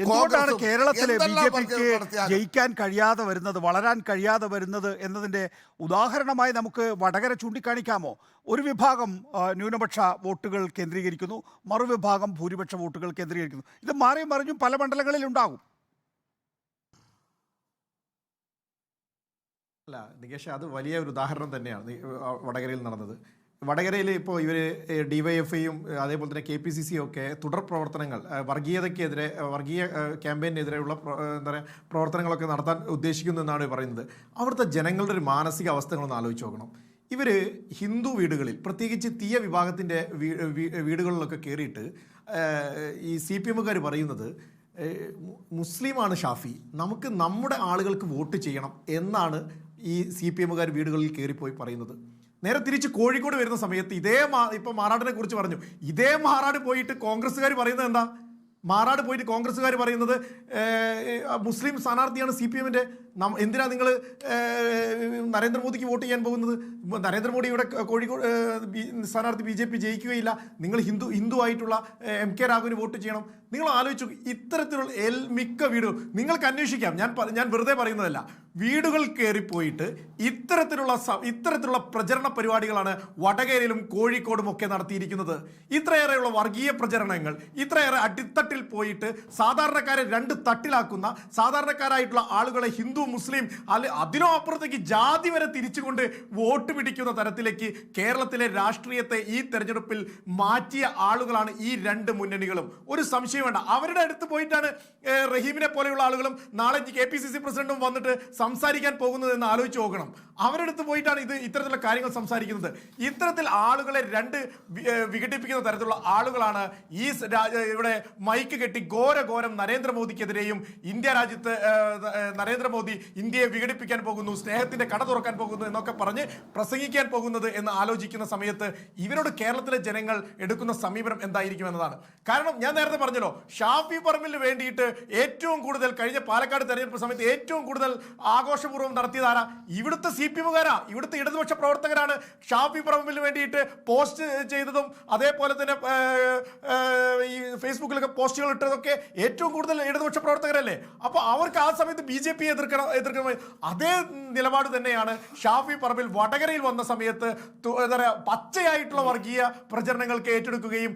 എന്തുകൊണ്ടാണ് കേരളത്തിലെ BJPക്ക് ജയിക്കാൻ കഴിയാതെ വരുന്നത്, വളരാൻ കഴിയാതെ വരുന്നത് എന്നതിന്റെ ഉദാഹരണമായി നമുക്ക് വടകര ചൂണ്ടിക്കാണിക്കാമോ? ഒരു വിഭാഗം ന്യൂനപക്ഷ വോട്ടുകൾ കേന്ദ്രീകരിക്കുന്നു, മറുവിഭാഗം ഭൂരിപക്ഷ വോട്ടുകൾ കേന്ദ്രീകരിക്കുന്നു. ഇത് മാറിയും മറിഞ്ഞും പല മണ്ഡലങ്ങളിൽ ഉണ്ടാകും. അല്ല നികേഷ്, അത് വലിയ ഒരു ഉദാഹരണം തന്നെയാണ് വടകരയിൽ നടന്നത്. വടകരയിൽ ഇപ്പോൾ ഇവർ DYFIയും അതേപോലെ തന്നെ KPCC ഒക്കെ തുടർ പ്രവർത്തനങ്ങൾ, വർഗീയതയ്ക്കെതിരെ, വർഗീയ ക്യാമ്പയിനെതിരെയുള്ള എന്താ പറയുക പ്രവർത്തനങ്ങളൊക്കെ നടത്താൻ ഉദ്ദേശിക്കുന്നു എന്നാണ് പറയുന്നത്. അവിടുത്തെ ജനങ്ങളുടെ ഒരു മാനസിക അവസ്ഥകളൊന്ന് ആലോചിച്ച് നോക്കണം. ഇവർ ഹിന്ദു വീടുകളിൽ, പ്രത്യേകിച്ച് തീയ വിഭാഗത്തിൻ്റെ വീടുകളിലൊക്കെ കയറിയിട്ട് ഈ CPMകാർ പറയുന്നത് മുസ്ലിമാണ് ഷാഫി, നമുക്ക് നമ്മുടെ ആളുകൾക്ക് വോട്ട് ചെയ്യണം എന്നാണ് ഈ CPMകാർ വീടുകളിൽ കയറിപ്പോയി പറയുന്നത്. നേരെ തിരിച്ച് കോഴിക്കോട് വരുന്ന സമയത്ത് ഇപ്പം മാറാടിനെ കുറിച്ച് പറഞ്ഞു. ഇതേ മാറാട് പോയിട്ട് കോൺഗ്രസ്സുകാർ പറയുന്നത് എന്താ? മാറാട് പോയിട്ട് കോൺഗ്രസ്സുകാർ പറയുന്നത് മുസ്ലിം സ്ഥാനാർത്ഥിയാണ് CPMന്റെ, എന്തിനാ നിങ്ങൾ നരേന്ദ്രമോദിക്ക് വോട്ട് ചെയ്യാൻ പോകുന്നത്? നരേന്ദ്രമോദി ഇവിടെ കോഴിക്കോട് സ്ഥാനാർത്ഥി BJP ജയിക്കുകയില്ല, നിങ്ങൾ ഹിന്ദു ആയിട്ടുള്ള MK രാഘവന് വോട്ട് ചെയ്യണം. നിങ്ങൾ ആലോചിച്ചു, ഇത്തരത്തിലുള്ള മിക്ക വീടുകൾ നിങ്ങൾക്ക് അന്വേഷിക്കാം, ഞാൻ വെറുതെ പറയുന്നതല്ല. വീടുകൾ കയറിപ്പോയിട്ട് ഇത്തരത്തിലുള്ള പ്രചരണ പരിപാടികളാണ് വടകരയിലും കോഴിക്കോടും ഒക്കെ നടത്തിയിരിക്കുന്നത്. ഇത്രയേറെയുള്ള വർഗീയ പ്രചരണങ്ങൾ, ഇത്രയേറെ അടിത്തട്ടിൽ പോയിട്ട് സാധാരണക്കാരെ രണ്ട് തട്ടിലാക്കുന്ന, സാധാരണക്കാരായിട്ടുള്ള ആളുകളെ ഹിന്ദു മുസ്ലിം അതിനോ അപ്പുറത്തേക്ക് ജാതി വരെ തിരിച്ചുകൊണ്ട് വോട്ട് പിടിക്കുന്ന തരത്തിലേക്ക് കേരളത്തിലെ രാഷ്ട്രീയത്തെ ഈ തെരഞ്ഞെടുപ്പിൽ മാറ്റിയ ആളുകളാണ് ഈ രണ്ട് മുന്നണികളും. ഒരു സംശയം വേണ്ട. അവരുടെ അടുത്ത് പോയിട്ടാണ് റഹീമിനെ പോലെയുള്ള ആളുകളും നാളെ KPCC പ്രസിഡന്റും വന്നിട്ട് സംസാരിക്കാൻ പോകുന്നത് എന്ന് ആലോചിച്ച് നോക്കണം. അവരുടെ അടുത്ത് പോയിട്ടാണ് ഇത്തരത്തിലുള്ള കാര്യങ്ങൾ സംസാരിക്കുന്നത്. ഇത്തരത്തിൽ ആളുകളെ വിഘടിപ്പിക്കുന്ന തരത്തിലുള്ള ആളുകളാണ് ഇവിടെ മൈക്ക് കെട്ടി ഘോരം നരേന്ദ്രമോദിക്കെതിരെയും ഇന്ത്യ രാജ്യത്ത് നരേന്ദ്രമോദി ഇന്ത്യയെ വിഘടിപ്പിക്കാൻ പോകുന്നു, സ്നേഹത്തിന്റെ കട തുറക്കാൻ പോകുന്നു എന്നൊക്കെ പറഞ്ഞ് പ്രസംഗിക്കാൻ പോകുന്നത് എന്ന് ആലോചിക്കുന്ന സമയത്ത് ഇവരോട് കേരളത്തിലെ ജനങ്ങൾ എടുക്കുന്ന സമീപനം എന്തായിരിക്കും എന്നതാണ്. കാരണം ഞാൻ നേരത്തെ പറഞ്ഞല്ലോ, ഷാഫി പറമ്പിലിന് വേണ്ടിയിട്ട് ഏറ്റവും കൂടുതൽ കഴിഞ്ഞ പാലക്കാട് തെരഞ്ഞെടുപ്പ് സമയത്ത് ഏറ്റവും കൂടുതൽ ആഘോഷപൂർവ്വം നടത്തിയതാരാ? ഇവിടുത്തെ CPM-കാരാ, ഇവിടുത്തെ ഇടതുപക്ഷ പ്രവർത്തകരാണ് ഷാഫി പറമ്പിലിന് വേണ്ടിയിട്ട് പോസ്റ്റ് ചെയ്തതും അതേപോലെ തന്നെ ഈ ഫേസ്ബുക്കിലൊക്കെ പോസ്റ്റുകൾ ഇട്ടതൊക്കെ ഏറ്റവും കൂടുതൽ ഇടതുപക്ഷ പ്രവർത്തകരല്ലേ. അപ്പോൾ അവർക്ക് ആ സമയത്ത് BJP എതിർക്കണം. അതേ നിലപാട് തന്നെയാണ് ഷാഫി പറമ്പിൽ വടകരയിൽ വന്ന സമയത്ത് എന്താ പറയുക, പച്ചയായിട്ടുള്ള വർഗീയ പ്രചരണങ്ങൾക്ക് ഏറ്റെടുക്കുകയും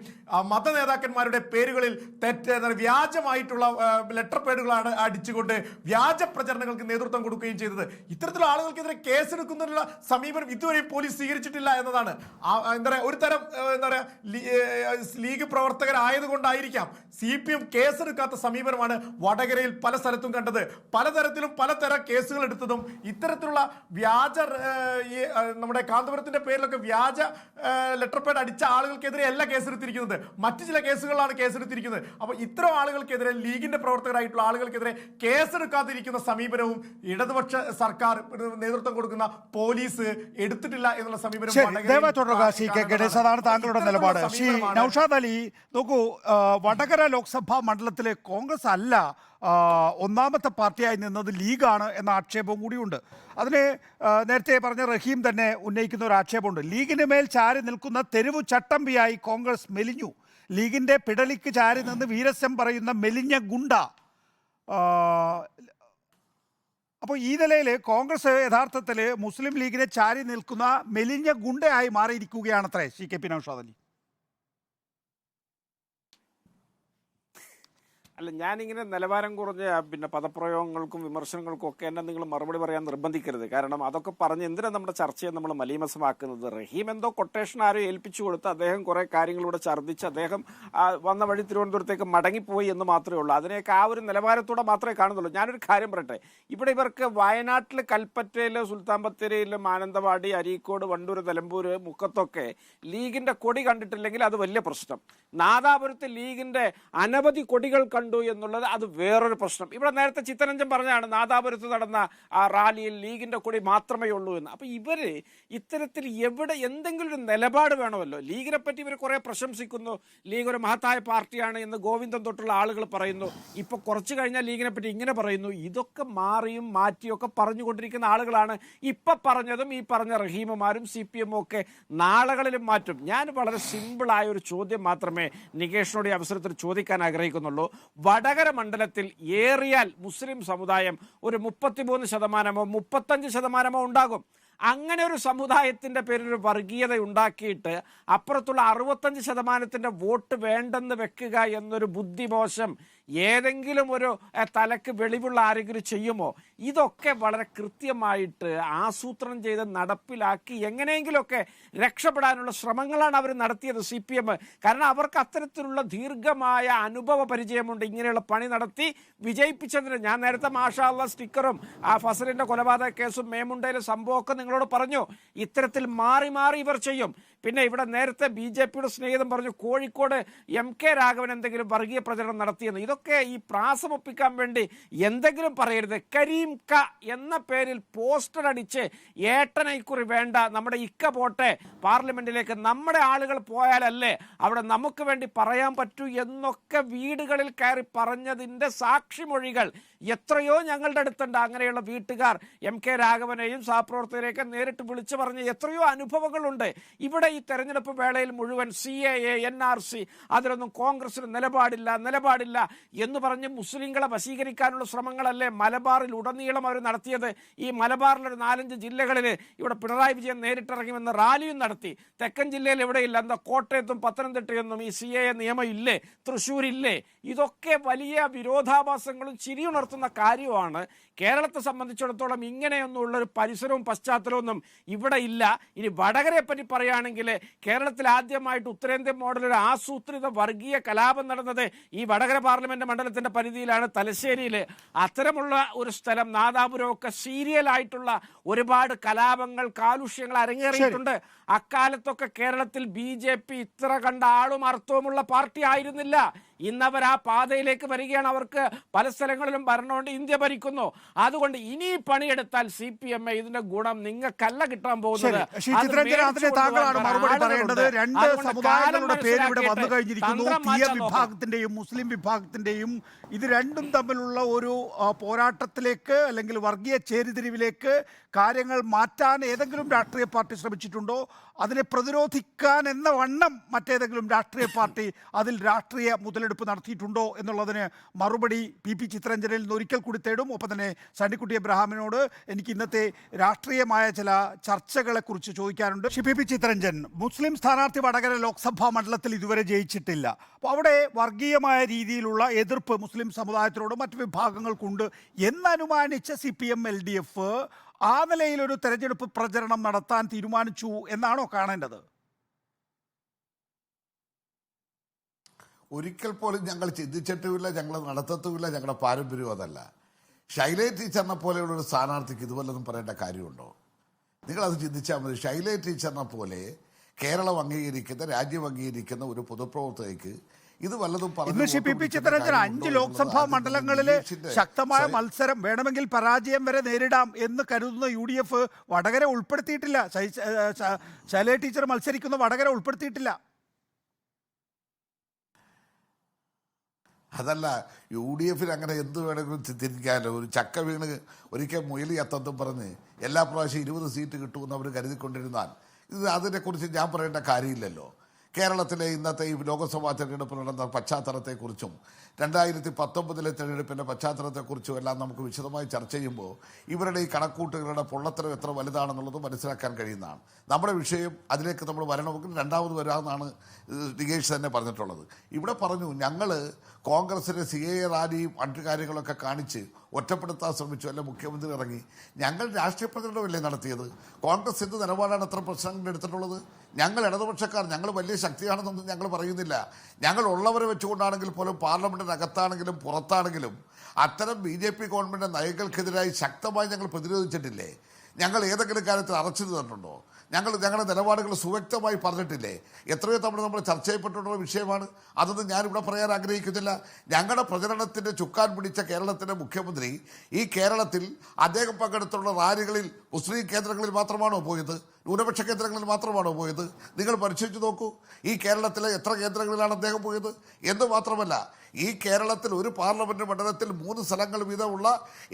മത നേതാക്കന്മാരുടെ പേരുകളിൽ വ്യാജമായിട്ടുള്ള ലെറ്റർ പേഡുകളാണ് അടിച്ചുകൊണ്ട് വ്യാജ പ്രചരണങ്ങൾക്ക് നേതൃത്വം കൊടുക്കുകയും ചെയ്തത്. ഇത്തരത്തിലുള്ള ആളുകൾക്കെതിരെ കേസെടുക്കുന്നതിനുള്ള സമീപനം ഇതുവരെ പോലീസ് സ്വീകരിച്ചിട്ടില്ല എന്നതാണ്. എന്താ പറയുക, ഒരു തരം എന്താ പറയുക, ലീഗ് പ്രവർത്തകരായതുകൊണ്ടായിരിക്കാം CPM കേസെടുക്കാത്ത സമീപനമാണ് വടകരയിൽ പല സ്ഥലത്തും കണ്ടത്. പലതരത്തിലും പലതരം കേസുകൾ എടുത്തതും ഇത്തരത്തിലുള്ള വ്യാജ നമ്മുടെ കാന്തപുരത്തിന്റെ പേരിലൊക്കെ വ്യാജ ലെറ്റർ പേഡ് അടിച്ച ആളുകൾക്കെതിരെ അല്ല കേസെടുത്തിരിക്കുന്നത്, മറ്റു ചില കേസുകളാണ് കേസെടുത്തിരിക്കുന്നത്. അപ്പോൾ ഇത്തരം ആളുകൾക്കെതിരെ, ലീഗിന്റെ പ്രവർത്തകരായിട്ടുള്ള ആളുകൾക്കെതിരെ കേസെടുക്കാതിരിക്കുന്ന സമീപനവും ഇടതുപക്ഷ സർക്കാർ നേതൃത്വം കൊടുക്കുന്ന പോലീസ് എടുത്തിട്ടില്ല എന്നുള്ള സമീപനം അതാണ് താങ്കളുടെ നിലപാട്. ശ്രീ നൗഷാദ് അലി, നോക്കൂ, വടകര ലോക്സഭാ മണ്ഡലത്തിലെ കോൺഗ്രസ് അല്ല ഒന്നാമത്തെ പാർട്ടിയായി നിന്നത് ലീഗാണ് എന്ന ആക്ഷേപവും കൂടിയുണ്ട്. അതിന് നേരത്തെ പറഞ്ഞ റഹീം തന്നെ ഉന്നയിക്കുന്ന ഒരു ആക്ഷേപമുണ്ട്. ലീഗിന് മേൽ ചാരി നിൽക്കുന്ന തെരുവു ചട്ടമ്പിയായി കോൺഗ്രസ് മെലിഞ്ഞു. ലീഗിന്റെ പിടലിക്ക് ചാരി നിന്ന് വീരസ്യം പറയുന്ന മെലിഞ്ഞ ഗുണ്ട. അപ്പോൾ ഈ നിലയിൽ കോൺഗ്രസ് യഥാർത്ഥത്തിൽ മുസ്ലിം ലീഗിനെ ചാരി നിൽക്കുന്ന മെലിഞ്ഞ ഗുണ്ടയായി മാറിയിരിക്കുകയാണത്രേ CKP നൗഷാദ് അലി. അല്ല, ഞാനിങ്ങനെ നിലവാരം കുറഞ്ഞ പദപ്രയോഗങ്ങൾക്കും വിമർശനങ്ങൾക്കും ഒക്കെ എന്നെ നിങ്ങൾ മറുപടി പറയാൻ നിർബന്ധിക്കരുത്. കാരണം അതൊക്കെ പറഞ്ഞ് എന്തിനാണ് നമ്മുടെ ചർച്ചയെ നമ്മൾ മലീമസമാക്കുന്നത്? റഹീം എന്തോ കൊട്ടേഷൻ ആരും ഏൽപ്പിച്ചു കൊടുത്ത് അദ്ദേഹം കുറേ കാര്യങ്ങളിലൂടെ ഛർദ്ദിച്ച് അദ്ദേഹം വന്ന വഴി തിരുവനന്തപുരത്തേക്ക് മടങ്ങിപ്പോയി എന്ന് മാത്രമേ ഉള്ളൂ. അതിനെയൊക്കെ ആ ഒരു നിലവാരത്തോടെ മാത്രമേ കാണുന്നുള്ളൂ. ഞാനൊരു കാര്യം പറയട്ടെ, ഇവിടെ ഇവർക്ക് വയനാട്ടിൽ കൽപ്പറ്റയിൽ, സുൽത്താൻ ബത്തേരിയിൽ, മാനന്തവാടി, അരീക്കോട്, വണ്ടൂർ, നിലമ്പൂർ, മുക്കത്തൊക്കെ ലീഗിന്റെ കൊടി കണ്ടിട്ടില്ലെങ്കിൽ അത് വലിയ പ്രശ്നം. നാദാപുരത്ത് ലീഗിന്റെ അനവധി കൊടികൾ കണ്ടു എന്നുള്ളത് അത് വേറൊരു പ്രശ്നം. ഇവിടെ നേരത്തെ ചിത്തരഞ്ജൻ പറഞ്ഞാണ് നാദാപുരത്ത് നടന്ന ആ റാലിയിൽ ലീഗിന്റെ കൊടി മാത്രമേ ഉള്ളൂ എന്ന്. അപ്പൊ ഇവര് ഇത്തരത്തിൽ എവിടെ എന്തെങ്കിലും ഒരു നിലപാട് വേണമല്ലോ. ലീഗിനെ പറ്റി ഇവർ കുറെ പ്രശംസിക്കുന്നു, ലീഗ് ഒരു മഹത്തായ പാർട്ടിയാണ് എന്ന് ഗോവിന്ദൻ തൊട്ടുള്ള ആളുകൾ പറയുന്നു. ഇപ്പൊ കുറച്ചു കഴിഞ്ഞാൽ ലീഗിനെ പറ്റി ഇങ്ങനെ പറയുന്നു. ഇതൊക്കെ മാറിയും മാറ്റിയും ഒക്കെ പറഞ്ഞുകൊണ്ടിരിക്കുന്ന ആളുകളാണ്. ഇപ്പൊ പറഞ്ഞതും ഈ പറഞ്ഞ റഹീമുമാരും CPM ഒക്കെ നാളുകളിലും മാറ്റും. ഞാൻ വളരെ സിമ്പിളായ ഒരു ചോദ്യം മാത്രമേ നികേഷിനോട് ഈ അവസരത്തിൽ ചോദിക്കാൻ ആഗ്രഹിക്കുന്നുള്ളൂ. വടകര മണ്ഡലത്തിൽ ഏറിയാൽ മുസ്ലിം സമുദായം ഒരു 33%, 35% ഉണ്ടാകും. അങ്ങനെ ഒരു സമുദായത്തിൻ്റെ പേരിൽ ഒരു വർഗീയത ഉണ്ടാക്കിയിട്ട് അപ്പുറത്തുള്ള 65% വോട്ട് വേണ്ടെന്ന് വെക്കുക എന്നൊരു ബുദ്ധിമോശം ഏതെങ്കിലും ഒരു തലക്ക് വെളിവുള്ള ആരെങ്കിലും ചെയ്യുമോ? ഇതൊക്കെ വളരെ കൃത്യമായിട്ട് ആസൂത്രണം ചെയ്ത് നടപ്പിലാക്കി എങ്ങനെയെങ്കിലുമൊക്കെ രക്ഷപ്പെടാനുള്ള ശ്രമങ്ങളാണ് അവർ നടത്തിയത് CPM. കാരണം അവർക്ക് അത്തരത്തിലുള്ള ദീർഘമായ അനുഭവ പരിചയമുണ്ട്. ഇങ്ങനെയുള്ള പണി നടത്തി വിജയിപ്പിച്ചതിന് ഞാൻ നേരത്തെ മാഷാ അല്ലാഹ് സ്റ്റിക്കറും ആ ഫസലിൻ്റെ കൊലപാതക കേസും മേമുണ്ടയിലെ സംഭവമൊക്കെ നിങ്ങളോട് പറഞ്ഞു. ഇത്തരത്തിൽ മാറി മാറി ഇവർ ചെയ്യും. പിന്നെ ഇവിടെ നേരത്തെ BJPയുടെ സ്നേഹിതം പറഞ്ഞു കോഴിക്കോട് MK രാഘവൻ എന്തെങ്കിലും വർഗീയ പ്രചരണം നടത്തിയെന്ന്. ഇതൊക്കെ ഈ പ്രാസമൊപ്പിക്കാൻ വേണ്ടി എന്തെങ്കിലും പറയരുത്. കരീം ക എന്ന പേരിൽ പോസ്റ്റർ അടിച്ച് ഏട്ടനൈക്കുറി വേണ്ട, നമ്മുടെ ഇക്ക പോട്ടെ പാർലമെന്റിലേക്ക്, നമ്മുടെ ആളുകൾ പോയാലല്ലേ അവിടെ നമുക്ക് വേണ്ടി പറയാൻ പറ്റൂ എന്നൊക്കെ വീടുകളിൽ കയറി പറഞ്ഞതിൻ്റെ സാക്ഷിമൊഴികൾ എത്രയോ ഞങ്ങളുടെ അടുത്തുണ്ട്. അങ്ങനെയുള്ള വീട്ടുകാർ MK രാഘവനെയും സഹപ്രവർത്തകരെയൊക്കെ നേരിട്ട് വിളിച്ചു പറഞ്ഞ എത്രയോ അനുഭവങ്ങളുണ്ട്. ഇവിടെ ഈ തെരഞ്ഞെടുപ്പ് വേളയിൽ മുഴുവൻ CAA, NRC അതിലൊന്നും കോൺഗ്രസിന് നിലപാടില്ല എന്ന് പറഞ്ഞ് മുസ്ലിങ്ങളെ വശീകരിക്കാനുള്ള ശ്രമങ്ങളല്ലേ മലബാറിൽ ഉടനീളം അവർ നടത്തിയത്. ഈ മലബാറിലൊരു 4-5 ജില്ലകളിൽ ഇവിടെ പിണറായി വിജയൻ നേരിട്ടിറങ്ങിമെന്ന് റാലിയും നടത്തി. തെക്കൻ ജില്ലയിൽ എവിടെയില്ല, എന്താ കോട്ടയത്തും പത്തനംതിട്ടയൊന്നും ഈ CAA നിയമം ഇല്ലേ, തൃശ്ശൂരില്ലേ? ഇതൊക്കെ വലിയ വിരോധാഭാസങ്ങളും ചിരിയുണർത്തുന്ന കാര്യമാണ്. കേരളത്തെ സംബന്ധിച്ചിടത്തോളം ഇങ്ങനെയൊന്നുമുള്ളൊരു പരിസരവും പശ്ചാത്തലമൊന്നും ഇവിടെ ഇല്ല. ഇനി വടകരയെ പറ്റി പറയുകയാണെങ്കിൽ കേരളത്തിൽ ആദ്യമായിട്ട് ഉത്തരേന്ത്യൻ മോഡലൊരു ആസൂത്രിത വർഗീയ കലാപം നടന്നത് ഈ വടകര പാർലമെന്റ് മണ്ഡലത്തിന്റെ പരിധിയിലാണ്, തലശ്ശേരിയിൽ. അത്തരമുള്ള ഒരു സ്ഥലം നാദാപുരമൊക്കെ സീരിയലായിട്ടുള്ള ഒരുപാട് കലാപങ്ങൾ, കാലുഷ്യങ്ങൾ അരങ്ങേറിയിട്ടുണ്ട്. അക്കാലത്തൊക്കെ കേരളത്തിൽ BJP ഇത്ര കണ്ട ആളും അർത്ഥവുമുള്ള പാർട്ടി ആയിരുന്നില്ല. ഇന്നവർ ആ പാതയിലേക്ക് വരികയാണ്. അവർക്ക് പല സ്ഥലങ്ങളിലും ഭരണമുണ്ട്, ഇന്ത്യ ഭരിക്കുന്നു. അതുകൊണ്ട് ഇനി പണിയെടുത്താൽ CPM ഇതിന്റെ ഗുണം നിങ്ങൾക്കല്ല കിട്ടാൻ പോകുന്നത്. ശ്രീ ചിത്രരഞ്ജൻ, അതിന് താങ്കളാണ് മറുപടി പറയേണ്ടത്. രണ്ട് സമുദായങ്ങളുടെ പേര് ഇവിടെ വന്നു കഴിഞ്ഞിരിക്കുന്നു. തീയ വിഭാഗത്തിന്റെയും മുസ്ലിം വിഭാഗത്തിന്റെയും. ഇത് രണ്ടും തമ്മിലുള്ള ഒരു പോരാട്ടത്തിലേക്ക് അല്ലെങ്കിൽ വർഗീയ ചേരിതിരിവിലേക്ക് കാര്യങ്ങൾ മാറ്റാൻ ഏതെങ്കിലും രാഷ്ട്രീയ പാർട്ടി ശ്രമിച്ചിട്ടുണ്ടോ? അതിനെ പ്രതിരോധിക്കാൻ എന്ന വണ്ണം മറ്റേതെങ്കിലും രാഷ്ട്രീയ പാർട്ടി അതിൽ രാഷ്ട്രീയ മുതലെടുപ്പ് നടത്തിയിട്ടുണ്ടോ എന്നുള്ളതിന് മറുപടി പി ചിത്രരഞ്ജനിൽ നിന്ന് ഒരിക്കൽ കൂടി തേടും. ഒപ്പം തന്നെ സണ്ണിക്കുട്ടി എബ്രഹാമിനോട് എനിക്ക് ഇന്നത്തെ രാഷ്ട്രീയമായ ചില ചർച്ചകളെക്കുറിച്ച് ചോദിക്കാനുണ്ട്. പി ചിത്രരഞ്ജൻ, മുസ്ലിം സ്ഥാനാർത്ഥി വടകര ലോക്സഭാ മണ്ഡലത്തിൽ ഇതുവരെ ജയിച്ചിട്ടില്ല. അപ്പോൾ അവിടെ വർഗീയമായ രീതിയിലുള്ള എതിർപ്പ് മുസ്ലിം സമുദായത്തിനോട് മറ്റു വിഭാഗങ്ങൾക്കുണ്ട് എന്നനുമാനിച്ച CPM LDF ആ നിലയിലൊരു തെരഞ്ഞെടുപ്പ് പ്രചരണം നടത്താൻ തീരുമാനിച്ചു എന്നാണോ കാണേണ്ടത്? ഒരിക്കൽ പോലും ഞങ്ങൾ ചിന്തിച്ചിട്ടുമില്ല, ഞങ്ങൾ നടത്തത്തുമില്ല. ഞങ്ങളുടെ പാരമ്പര്യം അതല്ല. ഷൈല ടീച്ചറിനെ പോലെയുള്ള ഒരു സ്ഥാനാർത്ഥിക്ക് ഇതുപോലൊന്നും പറയേണ്ട കാര്യമുണ്ടോ? നിങ്ങളത് ചിന്തിച്ചാൽ മതി. ഷൈല ടീച്ചറിനെ പോലെ കേരളം അംഗീകരിക്കുന്ന, രാജ്യം അംഗീകരിക്കുന്ന ഒരു പൊതുപ്രവർത്തകയ്ക്ക് ഇത് വല്ലതും ഇന്ന് പി ചിത്രരഞ്ജൻ 5 ലോക്സഭാ മണ്ഡലങ്ങളിലെ ശക്തമായ മത്സരം, വേണമെങ്കിൽ പരാജയം വരെ നേരിടാം എന്ന് കരുതുന്ന UDF വടകര ഉൾപ്പെടുത്തിയിട്ടില്ല. ശൈല ടീച്ചർ മത്സരിക്കുന്ന വടകര ഉൾപ്പെടുത്തിയിട്ടില്ല. അതല്ല, UDF അങ്ങനെ എന്ത് വേണമെങ്കിലും തിരിക്കാമല്ലോ. ഒരു ചക്ക വീണ് ഒരിക്കൽ മുയലി അത്തത്തും പറഞ്ഞ് എല്ലാ പ്രാവശ്യം 20 സീറ്റ് കിട്ടുമെന്ന് അവർ കരുതിക്കൊണ്ടിരുന്നാൽ ഇത് അതിനെക്കുറിച്ച് ഞാൻ പറയേണ്ട കാര്യമില്ലല്ലോ. കേരളത്തിലെ ഇന്നത്തെ ഈ ലോക്സഭാ തെരഞ്ഞെടുപ്പ് നടന്ന പശ്ചാത്തലത്തെക്കുറിച്ചും 2019 തെരഞ്ഞെടുപ്പിൻ്റെ പശ്ചാത്തലത്തെക്കുറിച്ചും എല്ലാം നമുക്ക് വിശദമായി ചർച്ച ചെയ്യുമ്പോൾ ഇവരുടെ ഈ കണക്കൂട്ടുകളുടെ പൊള്ളത്തരം എത്ര വലുതാണെന്നുള്ളത് മനസ്സിലാക്കാൻ കഴിയുന്നതാണ്. നമ്മുടെ വിഷയം അതിലേക്ക് നമ്മൾ വരണമെങ്കിൽ രണ്ടാമത് വരാമെന്നാണ് നികേഷ് തന്നെ പറഞ്ഞിട്ടുള്ളത്. ഇവിടെ പറഞ്ഞു ഞങ്ങൾ കോൺഗ്രസിൻ്റെ CAA റാലിയും മറ്റു കാര്യങ്ങളൊക്കെ കാണിച്ച് ഒറ്റപ്പെടുത്താൻ ശ്രമിച്ചു, അല്ലെ മുഖ്യമന്ത്രി ഇറങ്ങി. ഞങ്ങൾ രാഷ്ട്രീയ പ്രചരണമല്ലേ നടത്തിയത്? കോൺഗ്രസ് എന്ത് നിലപാടാണ് എത്ര പ്രശ്നങ്ങൾ എടുത്തിട്ടുള്ളത്? ഞങ്ങൾ ഇടതുപക്ഷക്കാർ, ഞങ്ങൾ വലിയ ശക്തിയാണെന്നൊന്നും ഞങ്ങൾ പറയുന്നില്ല. ഞങ്ങൾ ഉള്ളവരെ വെച്ചുകൊണ്ടാണെങ്കിൽ പോലും പാർലമെൻറ്റിനകത്താണെങ്കിലും പുറത്താണെങ്കിലും അത്തരം BJP ഗവൺമെൻറ് നയങ്ങൾക്കെതിരായി ശക്തമായി ഞങ്ങൾ പ്രതിരോധിച്ചിട്ടില്ലേ? ഞങ്ങൾ ഏതെങ്കിലും കാര്യത്തിൽ അറച്ചു തന്നിട്ടുണ്ടോ? ഞങ്ങളുടെ നിലപാടുകൾ സുവ്യക്തമായി പറഞ്ഞിട്ടില്ലേ? എത്രയോ തവണ നമ്മൾ ചർച്ച ചെയ്യപ്പെട്ടിട്ടുള്ള വിഷയമാണ്. അതൊന്നും ഞാനിവിടെ പറയാൻ ആഗ്രഹിക്കുന്നില്ല. ഞങ്ങളുടെ പ്രചരണത്തിൻ്റെ ചുക്കാൻ പിടിച്ച കേരളത്തിൻ്റെ മുഖ്യമന്ത്രി ഈ കേരളത്തിൽ അദ്ദേഹം പങ്കെടുത്തുള്ള റാലികളിൽ മുസ്ലിം കേന്ദ്രങ്ങളിൽ മാത്രമാണോ പോയത്? ന്യൂനപക്ഷ കേന്ദ്രങ്ങളിൽ മാത്രമാണോ പോയത്? നിങ്ങൾ പരിശോധിച്ച് നോക്കൂ. ഈ കേരളത്തിലെ എത്ര കേന്ദ്രങ്ങളിലാണ് അദ്ദേഹം പോയത് എന്ന് മാത്രമല്ല, ഈ കേരളത്തിൽ ഒരു പാർലമെന്റ് മണ്ഡലത്തിൽ 3 സ്ഥലങ്ങൾ വീതമുള്ള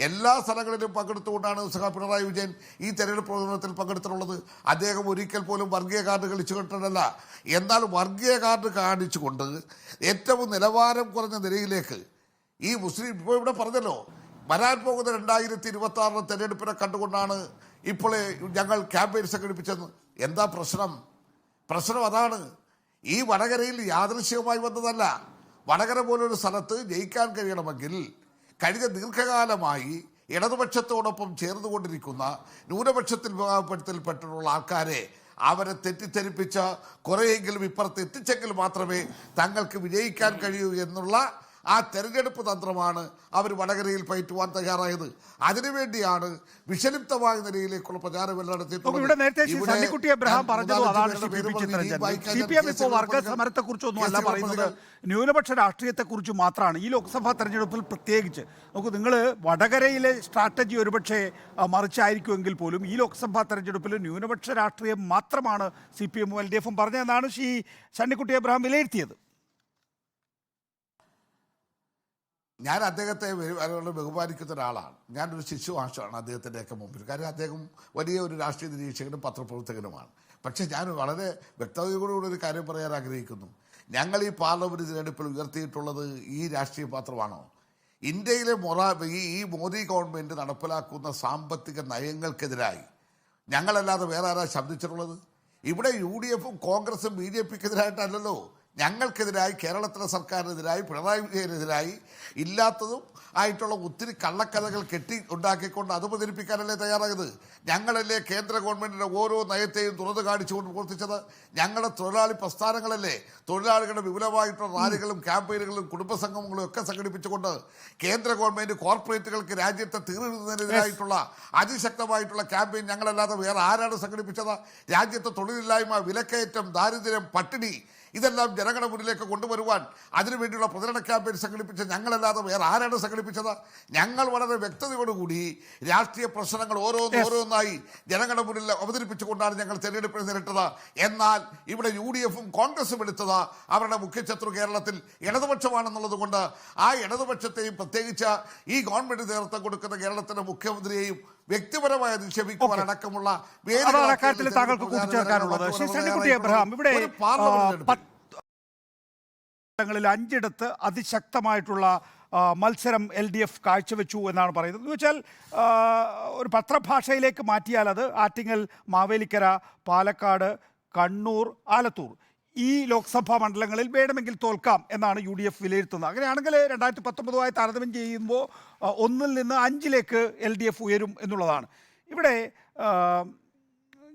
എല്ലാ സ്ഥലങ്ങളിലും പങ്കെടുത്തുകൊണ്ടാണ് പിണറായി വിജയൻ ഈ തെരഞ്ഞെടുപ്പ് പ്രചരണത്തിൽ പങ്കെടുത്തിട്ടുള്ളത്. അദ്ദേഹം ഒരിക്കൽ പോലും വർഗീയ കാർഡ് കളിച്ചു കിട്ടണമല്ല. എന്നാൽ വർഗീയ കാർഡ് കാണിച്ചുകൊണ്ട് ഏറ്റവും നിലവാരം കുറഞ്ഞ നിലയിലേക്ക് ഈ മുസ്ലിം, ഇപ്പോൾ ഇവിടെ പറഞ്ഞല്ലോ, വരാൻ പോകുന്ന 2026 തെരഞ്ഞെടുപ്പിനെ കണ്ടുകൊണ്ടാണ് ഇപ്പോൾ ഞങ്ങൾ ക്യാമ്പയിൻ സംഘടിപ്പിച്ചത്. എന്താ പ്രശ്നം? പ്രശ്നം അതാണ്. ഈ വടകരയിൽ യാദൃശ്യമായി വന്നതല്ല. വടകര പോലൊരു സ്ഥലത്ത് ജയിക്കാൻ കഴിയണമെങ്കിൽ കഴിഞ്ഞ ദീർഘകാലമായി ഇടതുപക്ഷത്തോടൊപ്പം ചേർന്നുകൊണ്ടിരിക്കുന്ന ന്യൂനപക്ഷത്തിൽ വിഭാഗത്തിൽപ്പെട്ടിട്ടുള്ള ആൾക്കാരെ അവരെ തെറ്റിദ്ധരിപ്പിച്ച കുറേയെങ്കിലും ഇപ്പുറത്ത് എത്തിച്ചെങ്കിൽ മാത്രമേ തങ്ങൾക്ക് വിജയിക്കാൻ കഴിയൂ എന്നുള്ള ആ തെരഞ്ഞെടുപ്പ് തന്ത്രമാണ് അവർ വടകരയിൽ പയറ്റുവാൻ തയ്യാറായത്. അതിനുവേണ്ടിയാണ് വിഷലിപ്തമായ നിലയിലേക്കുള്ള പ്രചാരം സമരത്തെക്കുറിച്ചൊന്നും അല്ല പറയുന്നത്, ന്യൂനപക്ഷ രാഷ്ട്രീയത്തെക്കുറിച്ച് മാത്രമാണ്. ഈ ലോക്സഭാ തെരഞ്ഞെടുപ്പിൽ പ്രത്യേകിച്ച് നോക്കൂ, നിങ്ങൾ വടകരയിലെ സ്ട്രാറ്റജി ഒരുപക്ഷെ മറിച്ചായിരിക്കുമെങ്കിൽ പോലും ഈ ലോക്സഭാ തെരഞ്ഞെടുപ്പിൽ ന്യൂനപക്ഷ രാഷ്ട്രീയം മാത്രമാണ് CPM LDF പറഞ്ഞതെന്നാണ് ശ്രീ സണ്ണിക്കുട്ടി എബ്രഹാം വിലയിരുത്തിയത്. ഞാൻ അദ്ദേഹത്തെ ബഹുമാനിക്കുന്ന ഒരാളാണ്. ഞാനൊരു ശിശുവാശമാണ് അദ്ദേഹത്തിൻ്റെയൊക്കെ മുമ്പിൽ. കാര്യം അദ്ദേഹം വലിയ ഒരു രാഷ്ട്രീയ നിരീക്ഷകനും പത്രപ്രവർത്തകനുമാണ്. പക്ഷേ ഞാൻ വളരെ വ്യക്തതയോടുകൂടി ഒരു കാര്യം പറയാൻ ആഗ്രഹിക്കുന്നു. ഞങ്ങൾ ഈ പാർലമെന്റ് തിരഞ്ഞെടുപ്പിൽ ഉയർത്തിയിട്ടുള്ളത് ഈ രാഷ്ട്രീയ പാത്രമാണോ? ഇന്ത്യയിലെ ഈ മോദി ഗവൺമെൻറ് നടപ്പിലാക്കുന്ന സാമ്പത്തിക നയങ്ങൾക്കെതിരായി ഞങ്ങളല്ലാതെ വേറെ ആരാ ശബ്ദിച്ചിട്ടുള്ളത്? ഇവിടെ UDFും കോൺഗ്രസും BJPക്കെതിരായിട്ടല്ലല്ലോ, ഞങ്ങൾക്കെതിരായി, കേരളത്തിലെ സർക്കാരിനെതിരായി, പിണറായി വിജയനെതിരായി ഇല്ലാത്തതും ആയിട്ടുള്ള ഒത്തിരി കള്ളക്കഥകൾ ഉണ്ടാക്കിക്കൊണ്ട് അത് പ്രചരിപ്പിക്കാനല്ലേ തയ്യാറായത്? ഞങ്ങളല്ലേ കേന്ദ്ര ഗവൺമെൻറ്റിൻ്റെ ഓരോ നയത്തെയും തുറന്നു കാണിച്ചുകൊണ്ട് പ്രവർത്തിച്ചത്? ഞങ്ങളുടെ തൊഴിലാളി പ്രസ്ഥാനങ്ങളല്ലേ തൊഴിലാളികളുടെ വിപുലമായിട്ടുള്ള റാലികളും ക്യാമ്പയിനുകളും കുടുംബസംഗമങ്ങളും ഒക്കെ സംഘടിപ്പിച്ചുകൊണ്ട് കേന്ദ്ര ഗവൺമെൻറ് കോർപ്പറേറ്റുകൾക്ക് രാജ്യത്തെ തീർന്നതിനെതിരായിട്ടുള്ള അതിശക്തമായിട്ടുള്ള ക്യാമ്പയിൻ ഞങ്ങളല്ലാതെ വേറെ ആരാണ് സംഘടിപ്പിച്ചത്? രാജ്യത്തെ തൊഴിലില്ലായ്മ, വിലക്കയറ്റം, ദാരിദ്ര്യം, പട്ടിണി ഇതെല്ലാം ജനങ്ങളുടെ മുന്നിലേക്ക് കൊണ്ടുവരുവാൻ അതിനുവേണ്ടിയുള്ള പ്രചരണ ക്യാമ്പയിൻ സംഘടിപ്പിച്ച ഞങ്ങളല്ലാതെ വേറെ ആരാണ് സംഘടിപ്പിച്ചത്? ഞങ്ങൾ വളരെ വ്യക്തതയോടുകൂടി രാഷ്ട്രീയ പ്രശ്നങ്ങൾ ഓരോന്നായി ജനങ്ങളുടെ മുന്നിൽ അവതരിപ്പിച്ചുകൊണ്ടാണ് ഞങ്ങൾ തെരഞ്ഞെടുപ്പിൽ നേരിട്ടത്. എന്നാൽ ഇവിടെ UDF-ഉം കോൺഗ്രസും എടുത്തത് അവരുടെ മുഖ്യശത്രു കേരളത്തിൽ ഇടതുപക്ഷമാണെന്നുള്ളത് കൊണ്ട് ആ ഇടതുപക്ഷത്തെയും പ്രത്യേകിച്ച് ഈ ഗവൺമെന്റ് നേതൃത്വം കൊടുക്കുന്ന കേരളത്തിന്റെ മുഖ്യമന്ത്രിയെയും വ്യക്തിപരമായി അധിക്ഷേപിക്കുവാൻ അടക്കമുള്ള അക്കാര്യത്തിൽ താങ്കൾക്ക് കൂട്ടിച്ചേർക്കാനുള്ളത് ശ്രീ സണ്ണിക്കുട്ടി എബ്രഹാം, ഇവിടെ ങ്ങളിൽ 5 അതിശക്തമായിട്ടുള്ള മത്സരം LDF കാഴ്ചവെച്ചു എന്നാണ് പറയുന്നത്. എന്ന് വെച്ചാൽ ഒരു പത്രഭാഷയിലേക്ക് മാറ്റിയാൽ അത് ആറ്റിങ്ങൽ, മാവേലിക്കര, പാലക്കാട്, കണ്ണൂർ, ആലത്തൂർ ഈ ലോക്സഭാ മണ്ഡലങ്ങളിൽ വേണമെങ്കിൽ തോൽക്കാം എന്നാണ് UDF വിലയിരുത്തുന്നത്. അങ്ങനെയാണെങ്കിൽ 2019 താരതമ്യം ചെയ്യുമ്പോൾ 1 നിന്ന് 5 LDF ഉയരും എന്നുള്ളതാണ്. ഇവിടെ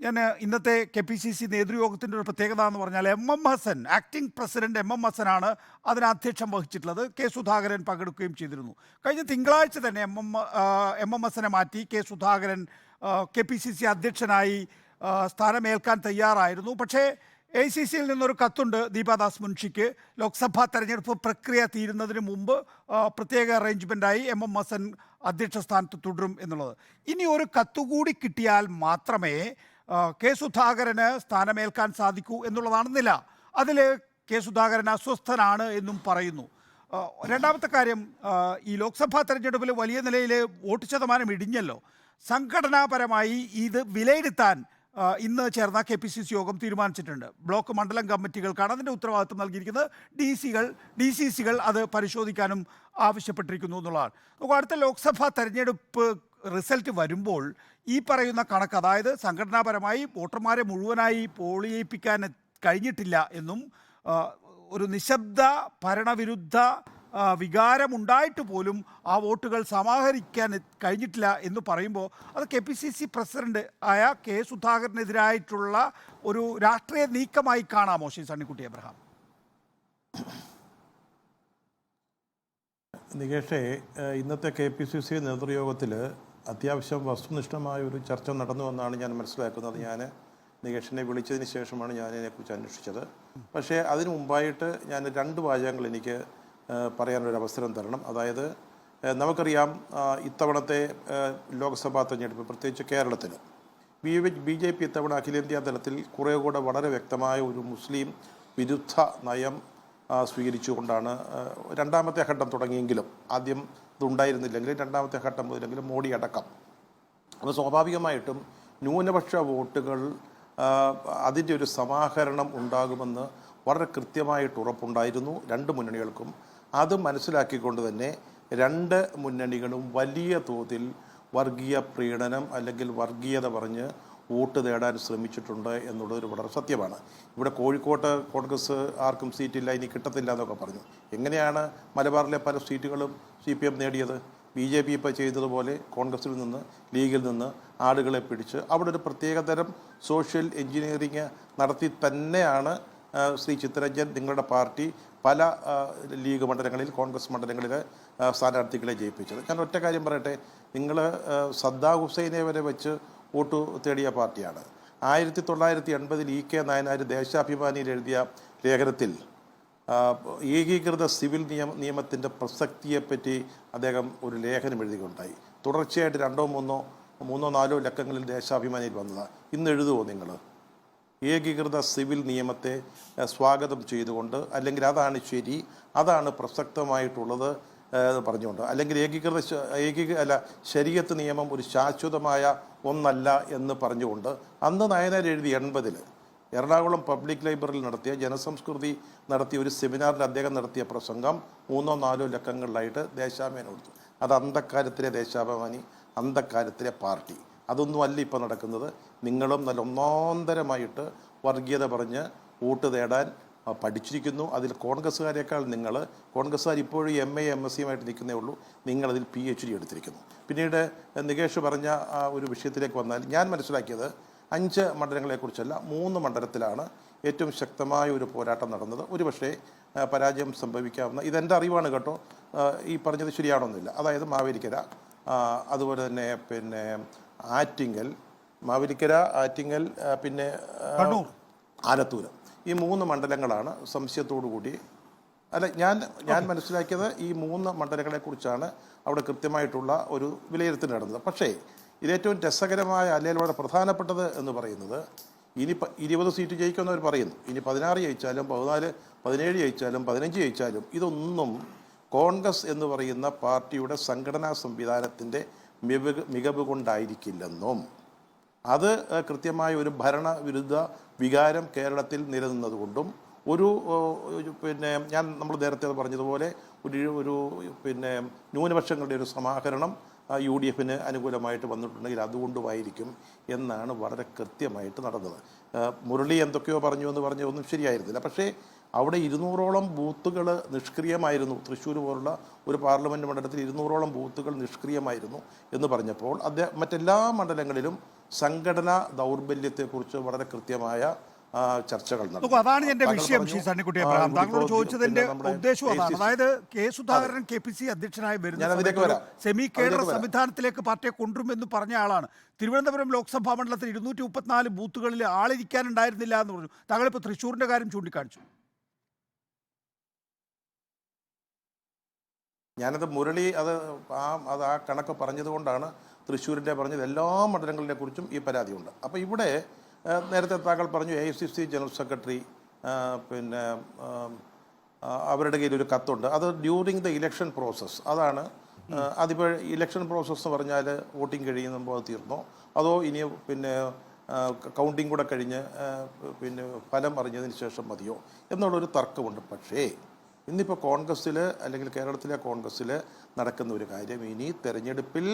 ഞാൻ ഇന്നത്തെ KPCC നേതൃയോഗത്തിൻ്റെ ഒരു പ്രത്യേകത എന്ന് പറഞ്ഞാൽ MM Hassan, acting president MM ഹസനാണ് അതിന് അധ്യക്ഷം വഹിച്ചിട്ടുള്ളത്. K സുധാകരൻ പങ്കെടുക്കുകയും ചെയ്തിരുന്നു. കഴിഞ്ഞ തിങ്കളാഴ്ച തന്നെ MM ഹസനെ മാറ്റി K സുധാകരൻ KPCC അധ്യക്ഷനായി സ്ഥാനമേൽക്കാൻ തയ്യാറായിരുന്നു. പക്ഷേ AICC-യിൽ നിന്നൊരു കത്തുണ്ട് ദീപാദാസ് മുൻഷിക്ക്, ലോക്സഭാ തെരഞ്ഞെടുപ്പ് പ്രക്രിയ തീരുന്നതിന് മുമ്പ് പ്രത്യേക അറേഞ്ച്മെൻറ്റായി MM ഹസൻ അധ്യക്ഷ സ്ഥാനത്ത് തുടരും എന്നുള്ളത്. ഇനി ഒരു കത്തുകൂടി കിട്ടിയാൽ മാത്രമേ K സുധാകരന് സ്ഥാനമേൽക്കാൻ സാധിക്കൂ എന്നുള്ളതാണെന്നില്ല. അതിൽ K സുധാകരൻ അസ്വസ്ഥനാണ് എന്നും പറയുന്നു. രണ്ടാമത്തെ കാര്യം, ഈ ലോക്സഭാ തെരഞ്ഞെടുപ്പിൽ വലിയ നിലയിൽ വോട്ട് ശതമാനം ഇടിഞ്ഞല്ലോ. സംഘടനാപരമായി ഇത് വിലയിരുത്താൻ ഇന്ന് ചേർന്ന KPCC യോഗം തീരുമാനിച്ചിട്ടുണ്ട്. ബ്ലോക്ക് മണ്ഡലം കമ്മിറ്റികൾക്കാണ് അതിൻ്റെ ഉത്തരവാദിത്വം നൽകിയിരിക്കുന്നത്. DCC-കൾ അത് പരിശോധിക്കാനും ആവശ്യപ്പെട്ടിരിക്കുന്നു എന്നുള്ളതാണ്. നമുക്ക് അടുത്ത ലോക്സഭാ തെരഞ്ഞെടുപ്പ് റിസൾട്ട് വരുമ്പോൾ ഈ പറയുന്ന കണക്ക്, അതായത് സംഘടനാപരമായി വോട്ടർമാരെ മുഴുവനായി പോൾ ചെയ്യിപ്പിക്കാൻ കഴിഞ്ഞിട്ടില്ല എന്നും ഒരു നിശബ്ദ ഭരണവിരുദ്ധ വികാരമുണ്ടായിട്ട് പോലും ആ വോട്ടുകൾ സമാഹരിക്കാൻ കഴിഞ്ഞിട്ടില്ല എന്ന് പറയുമ്പോൾ അത് KPCC പ്രസിഡന്റ് ആയ K സുധാകരനെതിരായിട്ടുള്ള ഒരു രാഷ്ട്രീയ നീക്കമായി കാണാമോ ശ്രീ സണ്ണിക്കുട്ടി എബ്രഹാം? നികേഷേ, ഇന്നത്തെ KPCC നേതൃയോഗത്തിൽ അത്യാവശ്യം വസ്തുനിഷ്ഠമായ ഒരു ചർച്ച നടന്നുവെന്നാണ് ഞാൻ മനസ്സിലാക്കുന്നത്. ഞാൻ നികേഷിനെ വിളിച്ചതിന് ശേഷമാണ് ഞാൻ ഇതിനെക്കുറിച്ച് അന്വേഷിച്ചത്. പക്ഷേ അതിനു മുമ്പായിട്ട് ഞാൻ 2 വാചകങ്ങൾ എനിക്ക് പറയാനൊരു അവസരം തരണം. അതായത് നമുക്കറിയാം, ഇത്തവണത്തെ ലോക്സഭാ തെരഞ്ഞെടുപ്പ് പ്രത്യേകിച്ച് കേരളത്തിൽ BJP ഇത്തവണ അഖിലേന്ത്യാ തലത്തിൽ കുറേ കൂടെ വളരെ വ്യക്തമായ ഒരു മുസ്ലിം വിരുദ്ധ നയം സ്വീകരിച്ചുകൊണ്ടാണ് രണ്ടാമത്തെ ഘട്ടം തുടങ്ങിയെങ്കിലും, ആദ്യം ഇതുണ്ടായിരുന്നില്ലെങ്കിലും രണ്ടാമത്തെ ഘട്ടം മുതലെങ്കിലും മോഡി അടക്കം. അപ്പോൾ സ്വാഭാവികമായിട്ടും ന്യൂനപക്ഷ വോട്ടുകൾ അതിൻ്റെ ഒരു സമാഹരണം ഉണ്ടാകുമെന്ന് വളരെ കൃത്യമായിട്ട് ഉറപ്പുണ്ടായിരുന്നു 2 മുന്നണികൾക്കും. അത് മനസ്സിലാക്കിക്കൊണ്ട് തന്നെ 2 മുന്നണികളും വലിയ തോതിൽ വർഗീയ പ്രീണനം അല്ലെങ്കിൽ വർഗീയത പറഞ്ഞ് വോട്ട് നേടാൻ ശ്രമിച്ചിട്ടുണ്ട് എന്നുള്ളതൊരു വളരെ സത്യമാണ്. ഇവിടെ കോഴിക്കോട്ട് കോൺഗ്രസ് ആർക്കും സീറ്റില്ല, ഇനി കിട്ടത്തില്ല എന്നൊക്കെ പറഞ്ഞു. എങ്ങനെയാണ് മലബാറിലെ പല സീറ്റുകളും CPM നേടിയത്? BJP ഇപ്പോൾ ചെയ്തതുപോലെ കോൺഗ്രസിൽ നിന്ന്, ലീഗിൽ നിന്ന് ആളുകളെ പിടിച്ച് അവിടെ ഒരു പ്രത്യേകതരം സോഷ്യൽ എൻജിനീയറിങ് നടത്തി തന്നെയാണ് ശ്രീ ചിത്തരഞ്ജൻ നിങ്ങളുടെ പാർട്ടി പല ലീഗ് മണ്ഡലങ്ങളിൽ, കോൺഗ്രസ് മണ്ഡലങ്ങളിൽ സ്ഥാനാർത്ഥികളെ ജയിപ്പിച്ചത്. ഞാൻ ഒറ്റ കാര്യം പറയട്ടെ, നിങ്ങൾ സദ്ദാം ഹുസൈനെ വരെ വെച്ച് വോട്ട് തേടിയ പാർട്ടിയാണ്. 1980 E.K. നായനാർ ദേശാഭിമാനിയിൽ എഴുതിയ ലേഖനത്തിൽ ഏകീകൃത സിവിൽ നിയമത്തിൻ്റെ പ്രസക്തിയെപ്പറ്റി അദ്ദേഹം ഒരു ലേഖനം എഴുതുകയുണ്ടായി. തുടർച്ചയായിട്ട് 2, 3, 4 ലക്കങ്ങളിൽ ദേശാഭിമാനിയിൽ വന്നതാണ്. ഇന്ന് എഴുതുമോ നിങ്ങൾ ഏകീകൃത സിവിൽ നിയമത്തെ സ്വാഗതം ചെയ്തുകൊണ്ട്, അല്ലെങ്കിൽ അതാണ് ശരി, അതാണ് പ്രസക്തമായിട്ടുള്ളത് പറഞ്ഞുകൊണ്ട്, അല്ലെങ്കിൽ ശരീഅത്ത് നിയമം ഒരു ശാശ്വതമായ ഒന്നല്ല എന്ന് പറഞ്ഞുകൊണ്ട് അന്ന് നായനാർ എഴുതി 80-ൽ എറണാകുളം പബ്ലിക് ലൈബ്രറിയിൽ നടത്തിയ ജനസംസ്കൃതി നടത്തിയ ഒരു സെമിനാറിൽ അദ്ദേഹം നടത്തിയ പ്രസംഗം 3, 4 ലക്കങ്ങളിലായിട്ട് ദേശാഭിമാനി കൊടുത്തു. അത് അന്ധക്കാരത്തിലെ ദേശാഭിമാനി, അന്ധക്കാരത്തിലെ പാർട്ടി. അതൊന്നും അല്ല ഇപ്പോൾ നടക്കുന്നത്. നിങ്ങളും നല്ല ഒന്നാന്തരമായിട്ട് വർഗീയത പറഞ്ഞ് വോട്ട് നേടാൻ പഠിച്ചിരിക്കുന്നു. അതിൽ കോൺഗ്രസ്സുകാരേക്കാൾ കോൺഗ്രസ്സുകാർ ഇപ്പോഴും MA MSc-യുമായിട്ട് നിൽക്കുന്നേ ഉള്ളൂ. നിങ്ങളതിൽ PhD എടുത്തിരിക്കുന്നു. പിന്നീട് നികേഷ് പറഞ്ഞ ഒരു വിഷയത്തിലേക്ക് വന്നാൽ, ഞാൻ മനസ്സിലാക്കിയത് 5 മണ്ഡലങ്ങളെക്കുറിച്ചല്ല, 3 മണ്ഡലത്തിലാണ് ഏറ്റവും ശക്തമായ ഒരു പോരാട്ടം നടന്നത്. ഒരുപക്ഷെ പരാജയം സംഭവിക്കാവുന്ന, ഇതെൻ്റെ അറിവാണ് കേട്ടോ, ഈ പറഞ്ഞത് ശരിയാണോന്നില്ല. അതായത് മാവേലിക്കര, അതുപോലെ തന്നെ പിന്നെ മാവേലിക്കര, ആറ്റിങ്ങൽ, പിന്നെ ആലത്തൂർ, ഈ 3 മണ്ഡലങ്ങളാണ് സംശയത്തോടു കൂടി അല്ല ഞാൻ മനസ്സിലാക്കിയത് ഈ 3 മണ്ഡലങ്ങളെക്കുറിച്ചാണ് അവിടെ കൃത്യമായിട്ടുള്ള ഒരു വിലയിരുത്തൽ നടന്നത്. പക്ഷേ ഇതിലേറ്റവും രസകരമായ അല്ലെങ്കിൽ വളരെ പ്രധാനപ്പെട്ടത് എന്ന് പറയുന്നത് ഇനി 20 സീറ്റ് ജയിക്കുമെന്നവർ പറയുന്നു. ഇനി 16 ജയിച്ചാലും 14, 17 ജയിച്ചാലും 15 ജയിച്ചാലും ഇതൊന്നും കോൺഗ്രസ് എന്ന് പറയുന്ന പാർട്ടിയുടെ സംഘടനാ സംവിധാനത്തിൻ്റെ മികവ് കൊണ്ടായിരിക്കില്ലെന്നും അത് കൃത്യമായ ഒരു ഭരണവിരുദ്ധ വികാരം കേരളത്തിൽ നിലനിന്നതുകൊണ്ടും നമ്മൾ നേരത്തെ പറഞ്ഞതുപോലെ ഒരു ന്യൂനപക്ഷങ്ങളുടെ ഒരു സമാഹരണം UDF അനുകൂലമായിട്ട് വന്നിട്ടുണ്ടെങ്കിൽ അതുകൊണ്ടുമായിരിക്കും എന്നാണ് വളരെ കൃത്യമായിട്ട് നടന്നത്. മുരളി എന്തൊക്കെയോ പറഞ്ഞു എന്ന് പറഞ്ഞതൊന്നും ശരിയായിരുന്നില്ല. പക്ഷേ അവിടെ 200ഓളം ബൂത്തുകൾ നിഷ്ക്രിയമായിരുന്നു. തൃശ്ശൂർ പോലുള്ള ഒരു പാർലമെൻറ്റ് മണ്ഡലത്തിൽ 200ഓളം ബൂത്തുകൾ നിഷ്ക്രിയമായിരുന്നു എന്ന് പറഞ്ഞപ്പോൾ മറ്റെല്ലാ മണ്ഡലങ്ങളിലും സംഘടനാ ദൗർബല്യത്തെക്കുറിച്ച് വളരെ കൃത്യമായ ചർച്ചകൾ നടന്നു. അതാണ് എന്റെ വിഷയം. ശ്രീ സണ്ണിക്കുട്ടി അബ്രഹാം, താങ്കളോട് ചോദിച്ചതിന്റെ ഉദ്ദേശം അതാണ്. അതായത് കെ സുധാകരൻ KPC അധ്യക്ഷനായി വരുന്ന സെമി കേഡർ സംവിധാനത്തിലേക്ക് പാർട്ടിയെ കൊണ്ടുവരുമെന്ന് പറഞ്ഞ ആളാണ്. തിരുവനന്തപുരം ലോക്സഭാ മണ്ഡലത്തിൽ 234 ബൂത്തുകളിൽ ആളിരിക്കാനുണ്ടായിരുന്നില്ല എന്ന് പറഞ്ഞു. താങ്കളിപ്പോൾ തൃശ്ശൂരിന്റെ കാര്യം ചൂണ്ടിക്കാണിച്ചു. ഞാനത് മുരളി അത് ആ കണക്ക് പറഞ്ഞതുകൊണ്ടാണ് തൃശ്ശൂരിൻ്റെ പറഞ്ഞത്. എല്ലാ മണ്ഡലങ്ങളെ കുറിച്ചും ഈ പരാതിയുണ്ട്. അപ്പോൾ ഇവിടെ നേരത്തെ താങ്കൾ പറഞ്ഞു AICC ജനറൽ സെക്രട്ടറി അവരുടെ കയ്യിൽ ഒരു കത്തുണ്ട്. അത് ഡ്യൂറിങ് ദ ഇലക്ഷൻ പ്രോസസ്സ്. അതാണ് അതിപ്പോൾ ഇലക്ഷൻ പ്രോസസ്സ് എന്ന് പറഞ്ഞാൽ വോട്ടിംഗ് കഴിയുമ്പോൾ അത് തീർന്നോ അതോ ഇനി കൗണ്ടിങ് കൂടെ കഴിഞ്ഞ് ഫലം അറിഞ്ഞതിന് ശേഷം മതിയോ എന്നുള്ളൊരു തർക്കമുണ്ട്. പക്ഷേ ഇന്നിപ്പോൾ കോൺഗ്രസ്സിൽ അല്ലെങ്കിൽ കേരളത്തിലെ കോൺഗ്രസ്സിൽ നടക്കുന്ന ഒരു കാര്യം, ഇനി തെരഞ്ഞെടുപ്പിൽ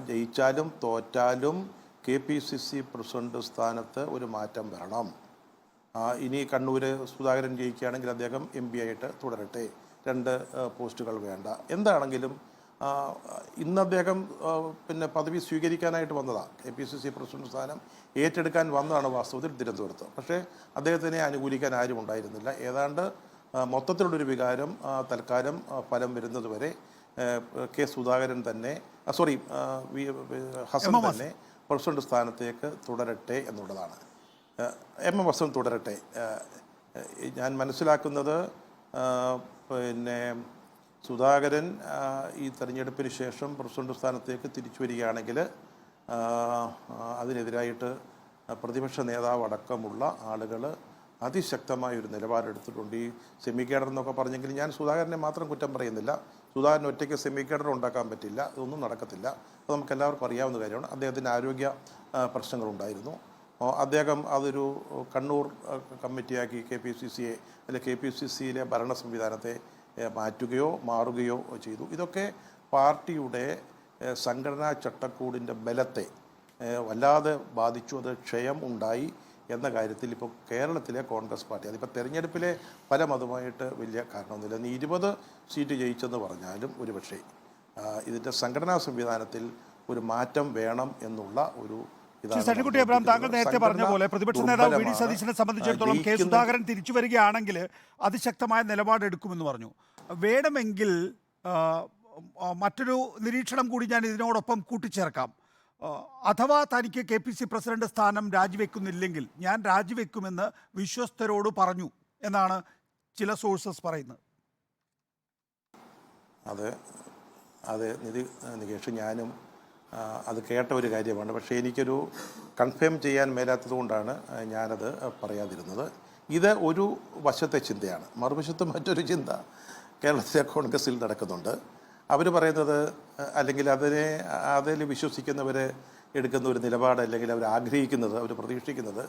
ജയിച്ചാലും തോറ്റാലും KPCC പ്രസിഡന്റ് സ്ഥാനത്ത് ഒരു മാറ്റം വരണം. ഇനി കണ്ണൂർ സുധാകരൻ ജയിക്കുകയാണെങ്കിൽ അദ്ദേഹം MP ആയിട്ട് തുടരട്ടെ, 2 പോസ്റ്റുകൾ വേണ്ട. എന്താണെങ്കിലും ഇന്ന് അദ്ദേഹം പദവി സ്വീകരിക്കാനായിട്ട് വന്നതാണ്. KPCC പ്രസിഡന്റ് സ്ഥാനം ഏറ്റെടുക്കാൻ വന്നതാണ് വാസ്തവത്തിൽ തിരുവനന്തപുരത്ത്. പക്ഷേ അദ്ദേഹത്തിനെ അനുകൂലിക്കാൻ ആരും ഉണ്ടായിരുന്നില്ല. ഏതാണ്ട് മൊത്തത്തിലുള്ളൊരു വികാരം തൽക്കാലം ഫലം വരുന്നത് വരെ സുധാകരൻ തന്നെ ഹസൻ തന്നെ പ്രസിഡന്റ് സ്ഥാനത്തേക്ക് തുടരട്ടെ എന്നുള്ളതാണ്. ഹസൻ തുടരട്ടെ. ഞാൻ മനസ്സിലാക്കുന്നത് സുധാകരൻ ഈ തെരഞ്ഞെടുപ്പിന് ശേഷം പ്രസിഡന്റ് സ്ഥാനത്തേക്ക് തിരിച്ചു വരികയാണെങ്കിൽ അതിനെതിരായിട്ട് പ്രതിപക്ഷ നേതാവ് അടക്കമുള്ള ആളുകൾ അതിശക്തമായൊരു നിലപാടെടുത്തിട്ടുണ്ട്. ഈ സെമി കേഡർ എന്നൊക്കെ പറഞ്ഞെങ്കിൽ ഞാൻ സുധാകരനെ മാത്രം കുറ്റം പറയുന്നില്ല. സുധാകരൻ ഒറ്റയ്ക്ക് സെമി കേഡർ ഉണ്ടാക്കാൻ പറ്റില്ല, ഇതൊന്നും നടക്കത്തില്ല. അത് നമുക്ക് എല്ലാവർക്കും അറിയാവുന്ന കാര്യമാണ്. അദ്ദേഹത്തിൻ്റെ ആരോഗ്യ പ്രശ്നങ്ങളുണ്ടായിരുന്നു. അദ്ദേഹം അതൊരു കണ്ണൂർ കമ്മിറ്റിയാക്കി KPCCയെ അല്ലെങ്കിൽ KPCCയിലെ ഭരണ സംവിധാനത്തെ മാറ്റുകയോ മാറുകയോ ചെയ്തു. ഇതൊക്കെ പാർട്ടിയുടെ സംഘടനാ ചട്ടക്കൂടിൻ്റെ ബലത്തെ വല്ലാതെ ബാധിച്ചു. അത് ക്ഷയം ഉണ്ടായി എന്ന കാര്യത്തിൽ ഇപ്പോൾ കേരളത്തിലെ കോൺഗ്രസ് പാർട്ടി അതിപ്പോൾ തെരഞ്ഞെടുപ്പിലെ ഫലം അതുമായിട്ട് വലിയ കാരണമൊന്നുമില്ല. ഇനി 20 സീറ്റ് ജയിച്ചെന്ന് പറഞ്ഞാലും ഒരുപക്ഷെ ഇതിൻ്റെ സംഘടനാ സംവിധാനത്തിൽ ഒരു മാറ്റം വേണം എന്നുള്ള ഒരു സണ്ണിക്കുട്ടി അബ്രഹാം, താങ്കൾ നേരത്തെ പറഞ്ഞ പോലെ പ്രതിപക്ഷ നേതാവ് VD സതീശനെ സംബന്ധിച്ചിടത്തോളം കെ സുധാകരൻ തിരിച്ചു വരികയാണെങ്കിൽ അതിശക്തമായ നിലപാടെടുക്കുമെന്ന് പറഞ്ഞു. വേണമെങ്കിൽ മറ്റൊരു നിരീക്ഷണം കൂടി ഞാൻ ഇതിനോടൊപ്പം കൂട്ടിച്ചേർക്കാം. അഥവാ തനിക്ക് KPC പ്രസിഡന്റ് സ്ഥാനം രാജിവെക്കുന്നില്ലെങ്കിൽ ഞാൻ രാജിവെക്കുമെന്ന് വിശ്വസ്തരോട് പറഞ്ഞു എന്നാണ് ചില സോഴ്സസ് പറയുന്നത്. അതെ നികേഷ്, ഞാനും അത് കേട്ട ഒരു കാര്യമാണ്. പക്ഷേ എനിക്കൊരു കൺഫേം ചെയ്യാൻ മേലാത്തത് കൊണ്ടാണ് ഞാനത് പറയാതിരുന്നത്. ഇത് ഒരു വശത്തെ ചിന്തയാണ്. മറുവശത്ത് മറ്റൊരു ചിന്ത കേരളത്തിലെ കോൺഗ്രസിൽ നടക്കുന്നുണ്ട്. അവർ പറയുന്നത് അല്ലെങ്കിൽ അതിൽ വിശ്വസിക്കുന്നവർ എടുക്കുന്ന ഒരു നിലപാട് അല്ലെങ്കിൽ അവർ ആഗ്രഹിക്കുന്നത്, അവർ പ്രതീക്ഷിക്കുന്നത്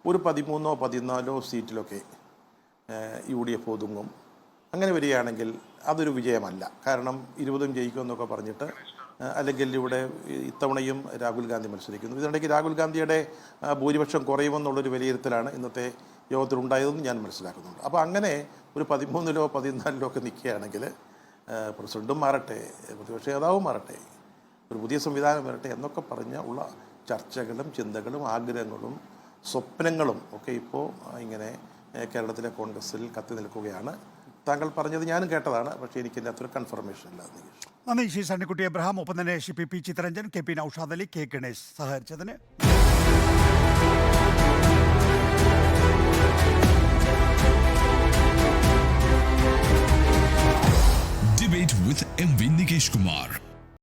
ഒരു 13ഓ 14ഓ സീറ്റിലൊക്കെ UDF ഒതുങ്ങും. അങ്ങനെ വരികയാണെങ്കിൽ അതൊരു വിജയമല്ല. കാരണം 20 ജയിക്കുമെന്നൊക്കെ പറഞ്ഞിട്ട് അല്ലെങ്കിൽ ഇവിടെ ഇത്തവണയും രാഹുൽ ഗാന്ധി മത്സരിക്കുന്നു. ഇതിനിടയ്ക്ക് രാഹുൽ ഗാന്ധിയുടെ ഭൂരിപക്ഷം കുറയുമെന്നുള്ളൊരു വിലയിരുത്തലാണ് ഇന്നത്തെ യോഗത്തിലുണ്ടായതെന്ന് ഞാൻ മനസ്സിലാക്കുന്നുണ്ട്. അപ്പോൾ അങ്ങനെ ഒരു 13ലോ 14ലോ ഒക്കെ നിൽക്കുകയാണെങ്കിൽ പ്രസിഡന്റും മാറട്ടെ, പ്രതിപക്ഷ നേതാവും മാറട്ടെ, ഒരു പുതിയ സംവിധാനം വരട്ടെ എന്നൊക്കെ ഉള്ള ചർച്ചകളും ചിന്തകളും ആഗ്രഹങ്ങളും സ്വപ്നങ്ങളും ഒക്കെ ഇപ്പോൾ ഇങ്ങനെ കേരളത്തിലെ കോൺഗ്രസിൽ കത്തി നിൽക്കുകയാണ്. താങ്കൾ പറഞ്ഞത് ഞാനും കേട്ടതാണ്, പക്ഷേ എനിക്കില്ലാത്തൊരു കൺഫർമേഷൻ ഇല്ല. നന്ദി ശ്രീ സണ്ണിക്കുട്ടി അബ്രഹാം. ഒപ്പം തന്നെ Shri PP Chittaranjan, KP Naushad Ali, K Ganesh സഹകരിച്ചതിന്.